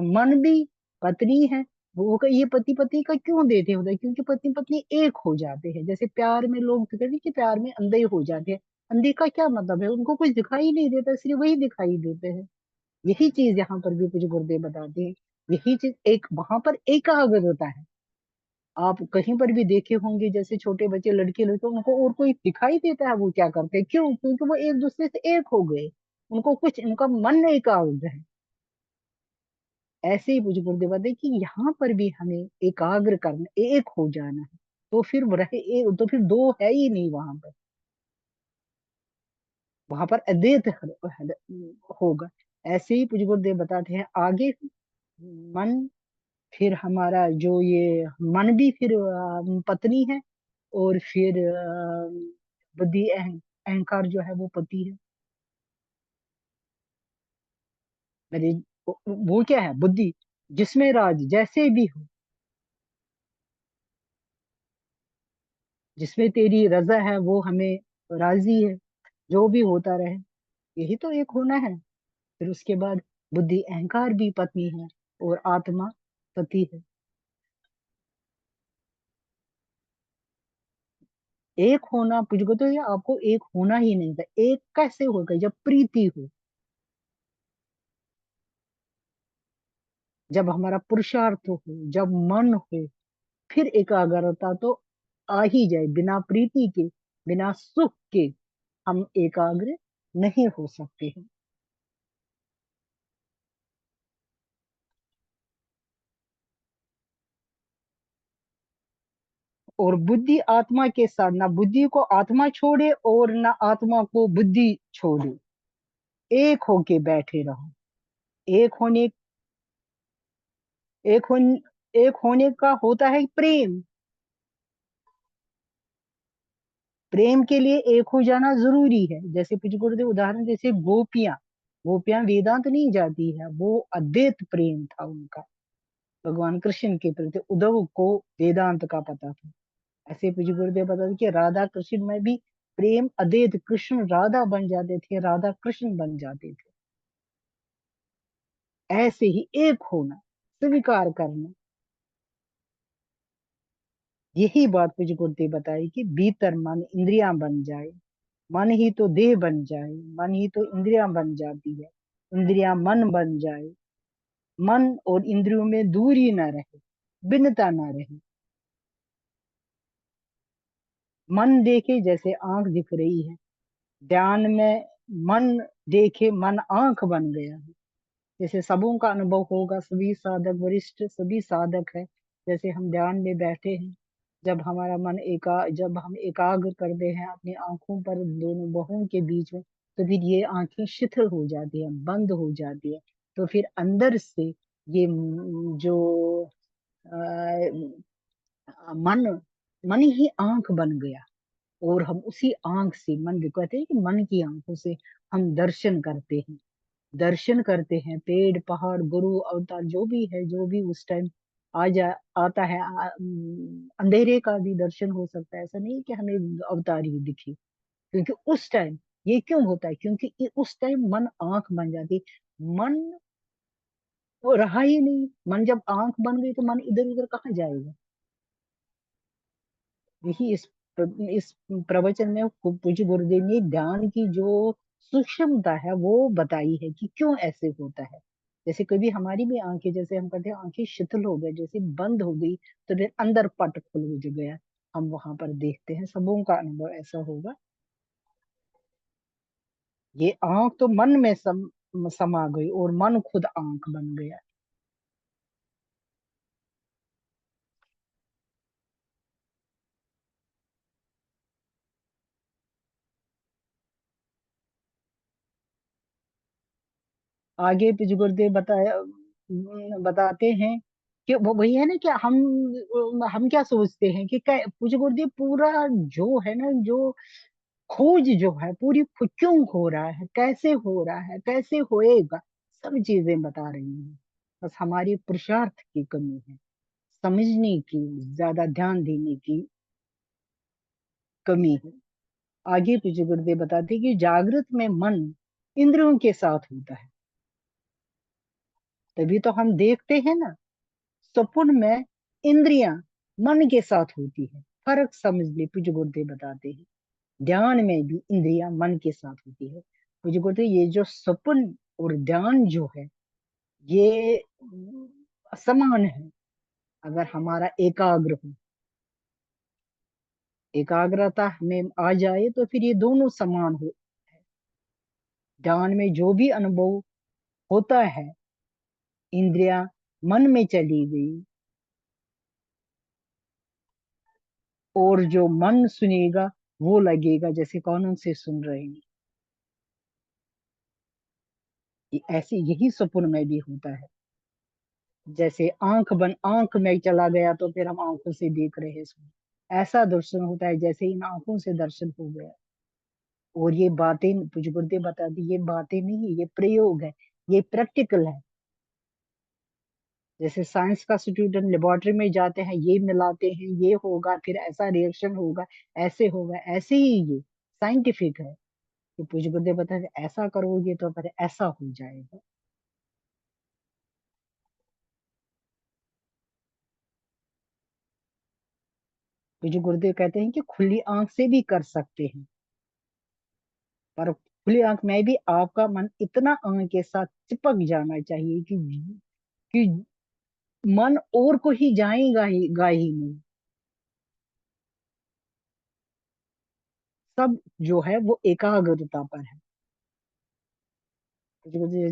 मन भी पत्नी है, ये पति पति का क्यों देते होता है? क्योंकि पति पत्नी एक हो जाते हैं। जैसे प्यार में लोग कहते हैं कि प्यार में अंधे हो जाते हैं, अंधे का क्या मतलब है? उनको कुछ दिखाई नहीं देता, सिर्फ वही दिखाई देते हैं। यही चीज यहाँ पर भी कुछ गुरुदेव बताते हैं, यही चीज एक वहां पर एकाग्र होता है। आप कहीं पर भी देखे होंगे, जैसे छोटे बच्चे, लड़के लड़के, उनको और कोई दिखाई देता है वो क्या करते हैं? क्यों? क्योंकि वो एक दूसरे से एक हो गए, उनको कुछ, उनका मन एकाग्र है। ऐसे ही मुझे गुरुदेव बताते कि यहाँ पर भी हमें एकाग्र करना, एक हो जाना है, तो फिर वो रहे एक, तो फिर दो है ही नहीं वहां पर, वहां पर अद्वैत होगा। ऐसे ही पूज्य गुरुदेव बताते हैं आगे, मन, फिर हमारा जो ये मन भी फिर पत्नी है, और फिर बुद्धि अहंकार जो है वो पति है। मेरे वो क्या है? बुद्धि, जिसमें राज जैसे भी हो, जिसमें तेरी रजा है वो हमें राजी है, जो भी होता रहे, यही तो एक होना है। फिर उसके बाद बुद्धि अहंकार भी पत्नी है, और आत्मा पति है। एक होना मुझको तो, ये आपको एक होना ही नहीं था। एक कैसे होगा? जब प्रीति हो, जब हमारा पुरुषार्थ हो, जब मन हो, फिर एकाग्रता तो आ ही जाए। बिना प्रीति के, बिना सुख के हम एकाग्र नहीं हो सकते हैं। और बुद्धि आत्मा के साथ, ना बुद्धि को आत्मा छोड़े और ना आत्मा को बुद्धि छोड़े, एक होके बैठे रहो। एक होने एक होने एक होने का होता है प्रेम। प्रेम के लिए एक हो जाना जरूरी है। जैसे कुछ गुरुदेव उदाहरण, जैसे गोपियां, गोपियां वेदांत नहीं जाती है, वो अद्वैत प्रेम था उनका भगवान कृष्ण के प्रति। उद्धव को वेदांत का पता था। ऐसे पूज्य गुरुदेव बताते कि राधा कृष्ण में भी प्रेम अद्वैत, कृष्ण राधा बन जाते थे, राधा कृष्ण बन जाते थे। ऐसे ही एक होना, स्वीकार करना, यही बात पूज्य गुरुदेव बताई कि भीतर मन इंद्रियां बन जाए, मन ही तो देह बन जाए, मन ही तो इंद्रियां बन जाती है, इंद्रियां मन बन जाए, मन और इंद्रियों में दूरी न रहे, भिन्नता न रहे। मन देखे जैसे आंख दिख रही है, ध्यान में मन देखे, मन आंख बन गया है। जैसे सबों का अनुभव होगा, सभी साधक, वरिष्ठ सभी साधक है। जैसे हम ध्यान में बैठे हैं, जब हम एकाग्र करते हैं अपनी आंखों पर, दोनों बाहों के बीच में, तो फिर ये आंखें शिथिल हो जाती है, बंद हो जाती है। तो फिर अंदर से ये जो मन, मन ही आंख बन गया, और हम उसी आंख से, मन भी कहते हैं कि मन की आंखों से हम दर्शन करते हैं, दर्शन करते हैं। पेड़ पहाड़, गुरु अवतार, जो भी है, जो भी उस टाइम आ जा आता है, अंधेरे का भी दर्शन हो सकता है। ऐसा नहीं कि हमें अवतार ही दिखे, क्योंकि उस टाइम ये क्यों होता है? क्योंकि उस टाइम मन आंख बन जाती, मन वो रहा ही नहीं। मन जब आंख बन गई तो मन इधर उधर कहाँ जाएगा? यही इस प्रवचन में पूज्य गुरुदेव ने ध्यान की जो सूक्ष्मता है वो बताई है कि क्यों ऐसे होता है। जैसे कभी हमारी भी आंखें, जैसे हम कहते हैं आंखें शिथिल हो गई, जैसे बंद हो गई, तो फिर अंदर पट खुल गया, हम वहां पर देखते हैं, सबों का अनुभव ऐसा होगा। ये आंख तो मन में समा गई और मन खुद आंख बन गया। आगे पूज्य गुरुदेव बताते हैं कि वो वही है ना कि हम क्या सोचते हैं कि पूज्य गुरुदेव पूरा जो है ना, जो खोज जो है पूरी क्यों हो रहा है, कैसे हो रहा है, कैसे होएगा, सब चीजें बता रही हैं। बस हमारी पुरुषार्थ की कमी है, समझने की, ज्यादा ध्यान देने की कमी है। आगे पूज्य गुरुदेव बताते हैं कि जागृत में मन इंद्रियों के साथ होता है, तभी तो हम देखते हैं ना। स्वप्न में इंद्रियां मन के साथ होती है, फर्क समझ ले, पूज्य गुरुदेव बताते हैं। ध्यान में भी इंद्रियां मन के साथ होती है। पूज्य गुरुदेव ये जो स्वप्न और ध्यान जो है, ये समान है। अगर हमारा एकाग्रता हमें आ जाए तो फिर ये दोनों समान हो। ध्यान में जो भी अनुभव होता है, इंद्रियां मन में चली गई और जो मन सुनेगा वो लगेगा जैसे कानून से सुन रहे हैं। ऐसे यही स्वप्न में भी होता है। जैसे आंख में चला गया तो फिर हम आंखों से देख रहे हैं ऐसा दर्शन होता है, जैसे इन आंखों से दर्शन हो गया। और ये बातें मुझे गुरुदेव बता दी, ये बातें नहीं, ये प्रयोग है, ये प्रैक्टिकल है। जैसे साइंस का स्टूडेंट लेबोरेटरी में जाते हैं, ये मिलाते हैं, ये होगा, फिर ऐसा रिएक्शन होगा, ऐसे होगा, ऐसे ही ये साइंटिफिक है। तो पूज्य गुरुदेव बताते हैं ऐसा करोगे तो फिर ऐसा हो जाएगा। पूज्य गुरुदेव कहते हैं कि खुली आंख से भी कर सकते हैं, पर खुली आंख में भी आपका मन इतना आंख के साथ चिपक जाना चाहिए कि मन और को ही जाएगा ही नहीं। सब जो है वो एकाग्रता पर है।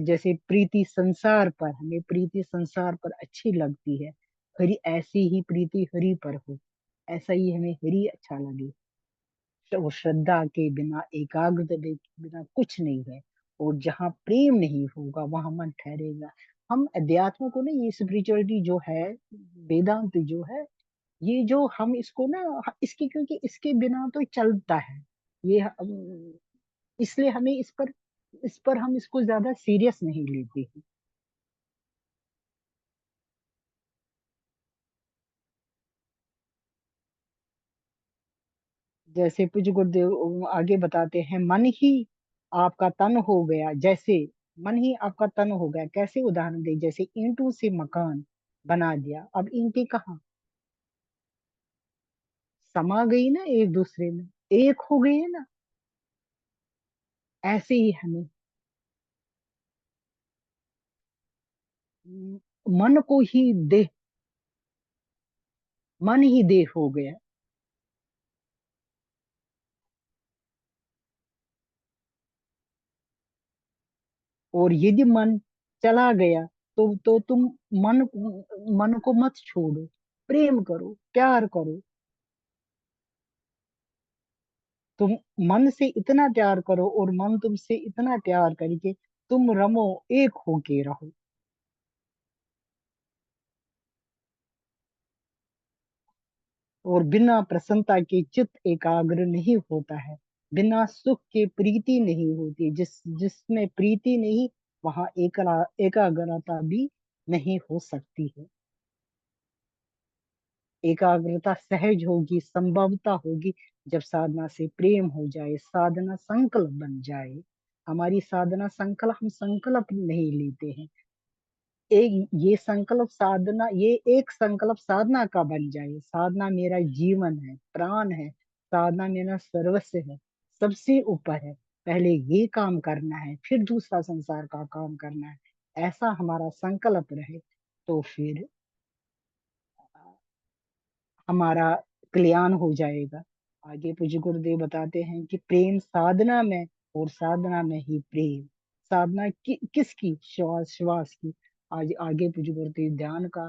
जैसे प्रीति संसार पर, हमें प्रीति संसार पर अच्छी लगती है, हरि ऐसी ही प्रीति हरि पर हो, ऐसा ही हमें हरि अच्छा लगे। तो श्रद्धा के बिना, एकाग्रता के बिना कुछ नहीं है। और जहाँ प्रेम नहीं होगा वहां मन ठहरेगा। हम अध्यात्म को ना, ये स्पिरिचुअलिटी जो है, वेदांत जो है, ये जो हम इसको ना, इसकी क्योंकि इसके बिना तो चलता है ये इसलिए हमें इस पर हम इसको ज्यादा सीरियस नहीं लेते हैं। जैसे पूज्य गुरुदेव आगे बताते हैं, मन ही आपका तन हो गया। जैसे मन ही आपका तन हो गया, कैसे उदाहरण दे, जैसे ईंटों से मकान बना दिया, अब ईंटें कहाँ समा गई ना, एक दूसरे में एक हो गई है ना। ऐसे ही हमें मन को ही देह, मन ही देह हो गया। और यदि मन चला गया तो तुम मन मन को मत छोड़ो, प्रेम करो, प्यार करो। तुम मन से इतना प्यार करो और मन तुमसे इतना प्यार करके तुम रमो, एक होके रहो। और बिना प्रसन्नता के चित्त एकाग्र नहीं होता है, बिना सुख के प्रीति नहीं होती। जिसमें प्रीति नहीं, वहां एकाग्रता भी नहीं हो सकती है। एकाग्रता सहज होगी, संभवता होगी जब साधना से प्रेम हो जाए, साधना संकल्प बन जाए। हमारी साधना संकल्प, हम संकल्प नहीं लेते हैं। एक ये संकल्प साधना, ये एक संकल्प साधना का बन जाए, साधना मेरा जीवन है, प्राण है, साधना मेरा सर्वस्व है, सबसे ऊपर है। पहले ये काम करना है, फिर दूसरा संसार का काम करना है, ऐसा हमारा संकल्प रहे तो फिर हमारा कल्याण हो जाएगा। आगे पूज्य गुरुदेव बताते हैं कि प्रेम साधना में और साधना में ही प्रेम। साधना किसकी? श्वास श्वास की। आज आगे पूज्य गुरुदेव ध्यान का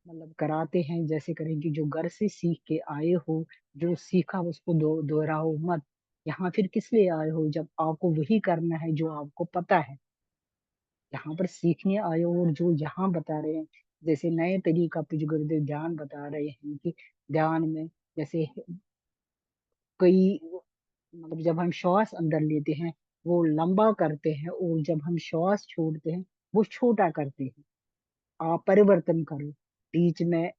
मतलब कराते हैं, जैसे करें कि जो घर से सीख के आए हो, जो सीखा उसको दोहराओ मत। यहाँ फिर किस लिए आए हो? जब आपको वही करना है जो आपको पता है। यहाँ पर सीखने आए हो, और जो यहाँ बता रहे हैं, जैसे नए तरीका पूज्य गुरुदेव ध्यान बता रहे हैं कि ध्यान में जैसे कई मतलब जब हम श्वास अंदर लेते हैं वो लंबा करते हैं, और जब हम श्वास छोड़ते हैं वो छोटा करते हैं। आप परिवर्तन करो, बीच में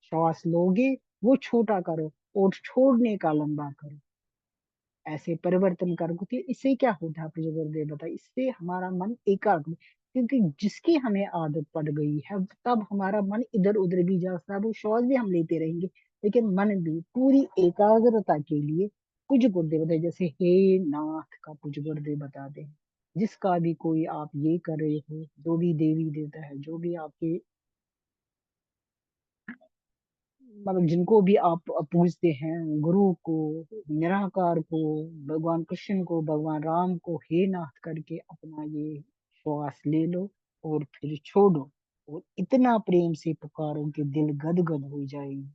श्वास लोगे वो छोटा करो और छोड़ने का लंबा करो। ऐसे परिवर्तन करोगे, इससे क्या होता है पूज्य गुरुदेव बताइए? इससे हमारा मन एकाग्र, क्योंकि जिसकी हमें आदत पड़ गई है तब हमारा मन इधर उधर भी जा सकता है। वो श्वास भी हम लेते रहेंगे, लेकिन मन भी पूरी एकाग्रता के लिए पूज्य गुरुदेव बताए, जैसे हे नाथ का पूज्य गुरुदेव बताते हैं। जिसका भी कोई आप ये कर रहे हो, जो भी देवी देवता है, जो भी आपके मतलब जिनको भी आप पूजते हैं, गुरु को, निराकार को, भगवान कृष्ण को, भगवान राम को हे नाथ करके अपना ये श्वास ले लो और फिर छोड़ो, और इतना प्रेम से पुकारो कि दिल गदगद हो जाएगी।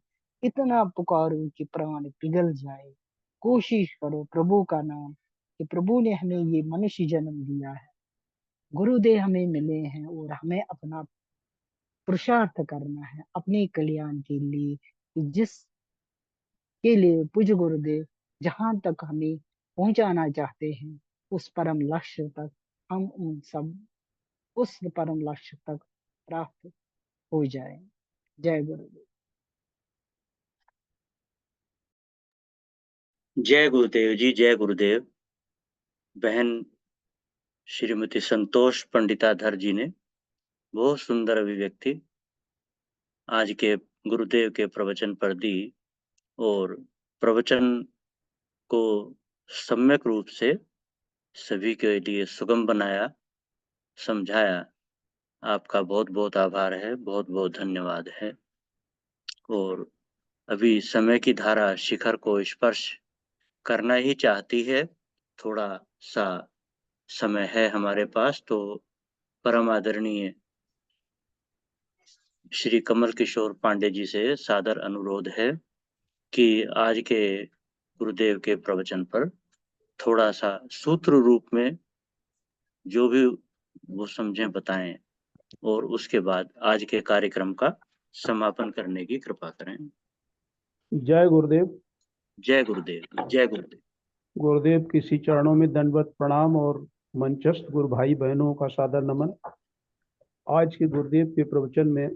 इतना पुकारो कि प्राण पिघल जाए। कोशिश करो प्रभु का नाम, कि प्रभु ने हमें ये मनुष्य जन्म दिया है, गुरुदेव हमें मिले हैं, और हमें अपना पुरुषार्थ करना है अपने कल्याण के लिए, कि जिसके लिए पूज्य गुरुदेव जहां तक हमें पहुंचाना चाहते हैं, उस परम लक्ष्य तक हम उस परम लक्ष्य तक प्राप्त हो जाए। जय गुरुदेव। जय गुरुदेव जी, जय गुरुदेव। बहन श्रीमती संतोष पंडिताधर जी ने बहुत सुंदर अभिव्यक्ति आज के गुरुदेव के प्रवचन पर दी, और प्रवचन को सम्यक रूप से सभी के लिए सुगम बनाया, समझाया। आपका बहुत बहुत आभार है, बहुत बहुत धन्यवाद है। और अभी समय की धारा शिखर को स्पर्श करना ही चाहती है। थोड़ा सा समय है हमारे पास, तो परम आदरणीय श्री कमल किशोर पांडे जी से सादर अनुरोध है कि आज के गुरुदेव के प्रवचन पर थोड़ा सा सूत्र रूप में जो भी वो समझें बताएं, और उसके बाद आज के कार्यक्रम का समापन करने की कृपा करें। जय गुरुदेव। जय गुरुदेव, जय गुरुदेव। गुरुदेव के श्री चरणों में दंडवत प्रणाम और मंचस्थ गुरु भाई बहनों का सादर नमन। आज के गुरुदेव के प्रवचन में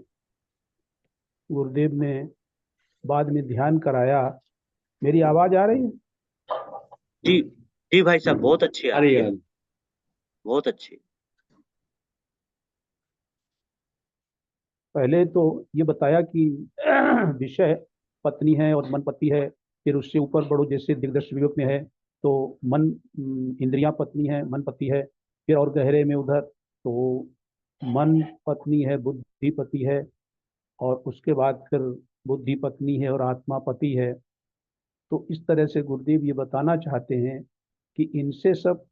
गुरुदेव ने बाद में ध्यान कराया। मेरी आवाज आ रही है? जी जी भाई साहब, बहुत अच्छी आ रही है, बहुत अच्छी। पहले तो ये बताया कि विषय पत्नी है और मन पति है, फिर उससे ऊपर बढ़ो, जैसे दिग्दर्श वियोग में है तो मन इंद्रियां पत्नी है, मन पति है। फिर और गहरे में उधर तो मन पत्नी है, बुद्धि पति है, और उसके बाद फिर बुद्धि पत्नी है और आत्मा पति है। तो इस तरह से गुरुदेव ये बताना चाहते हैं कि इनसे सब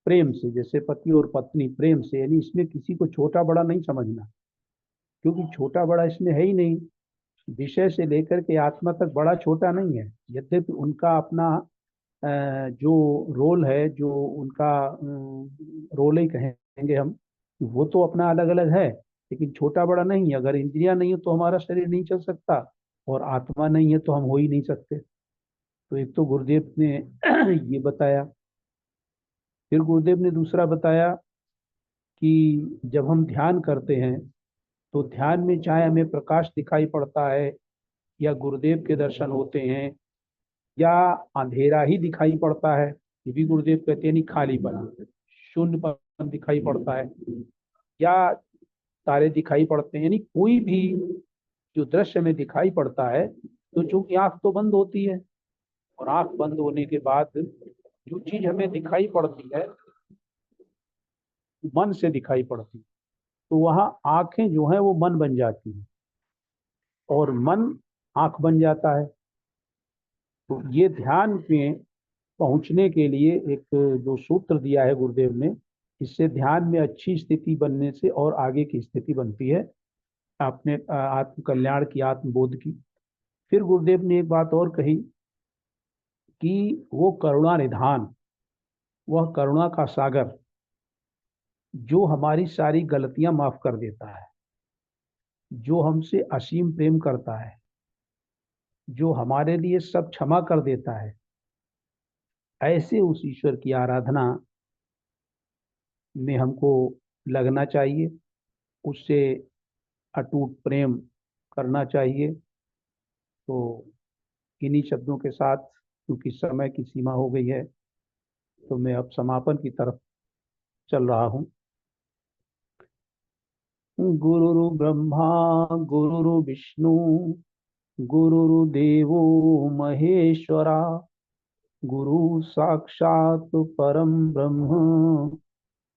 प्रेम से, जैसे पति और पत्नी प्रेम से, यानी इसमें किसी को छोटा बड़ा नहीं समझना, क्योंकि छोटा बड़ा इसमें है ही नहीं। विषय से लेकर के आत्मा तक बड़ा छोटा नहीं है। यद्यपि उनका अपना जो रोल है, जो उनका रोल ही कहेंगे हम, वो तो अपना अलग अलग है, लेकिन छोटा बड़ा नहीं है। अगर इंद्रियां नहीं है तो हमारा शरीर नहीं चल सकता, और आत्मा नहीं है तो हम हो ही नहीं सकते। तो एक तो गुरुदेव ने ये बताया। फिर गुरुदेव ने दूसरा बताया कि जब हम ध्यान करते हैं तो ध्यान में चाहे हमें प्रकाश दिखाई पड़ता है, या गुरुदेव के दर्शन होते हैं, या अंधेरा ही दिखाई पड़ता है, ये भी गुरुदेव कहते हैं, नहीं खालीपन, शून्यपन दिखाई पड़ता है, या तारे दिखाई पड़ते हैं, यानी कोई भी जो दृश्य में दिखाई पड़ता है, तो चूंकि आंख तो बंद होती है, और आंख बंद होने के बाद जो चीज हमें दिखाई पड़ती है मन से दिखाई पड़ती है, तो वहां आंखें जो है वो मन बन जाती हैं, और मन आंख बन जाता है। तो ये ध्यान में पहुंचने के लिए एक जो सूत्र दिया है गुरुदेव ने, इससे ध्यान में अच्छी स्थिति बनने से और आगे की स्थिति बनती है अपने आत्म कल्याण की, आत्मबोध की। फिर गुरुदेव ने एक बात और कही कि वो करुणा निधान, वह करुणा का सागर जो हमारी सारी गलतियां माफ कर देता है, जो हमसे असीम प्रेम करता है, जो हमारे लिए सब क्षमा कर देता है, ऐसे उस ईश्वर की आराधना में हमको लगना चाहिए, उससे अटूट प्रेम करना चाहिए। तो इन्हीं शब्दों के साथ, क्योंकि समय की सीमा हो गई है, तो मैं अब समापन की तरफ चल रहा हूँ। गुरुरु ब्रह्मा गुरुरु विष्णु गुरुर्देवो महेश्वरा, गुरु साक्षात् परम ब्रह्म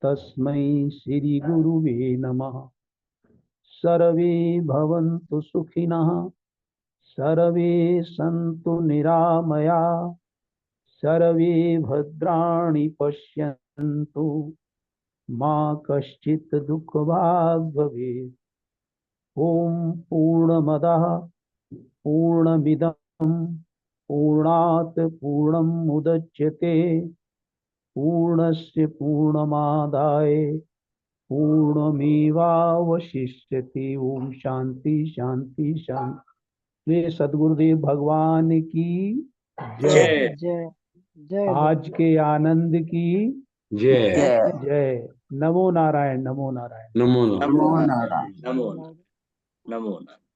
तस्मै श्री गुरुवे नमः। सर्वे भवन्तु सुखिनः, सर्वे सन्तु निरामया, सर्वे भद्राणि पश्यन्तु, मा कश्चित् दुःखभाग् भवेत्। ॐ पूर्णमदः पूर्णमिदं पूर्णात् पूर्णमुदच्यते, पूर्णस्य पूर्णमादाय पूर्णमेवावशिष्यते। ओम शांति शांति शांति। वे सदगुरुदेव भगवान की जय। जय जय आज के आनंद की जय। जय। नमो नारायण, नमो नारायण। नमो नमः। नमो नमो नारायण, नारायण। नमो नारायण।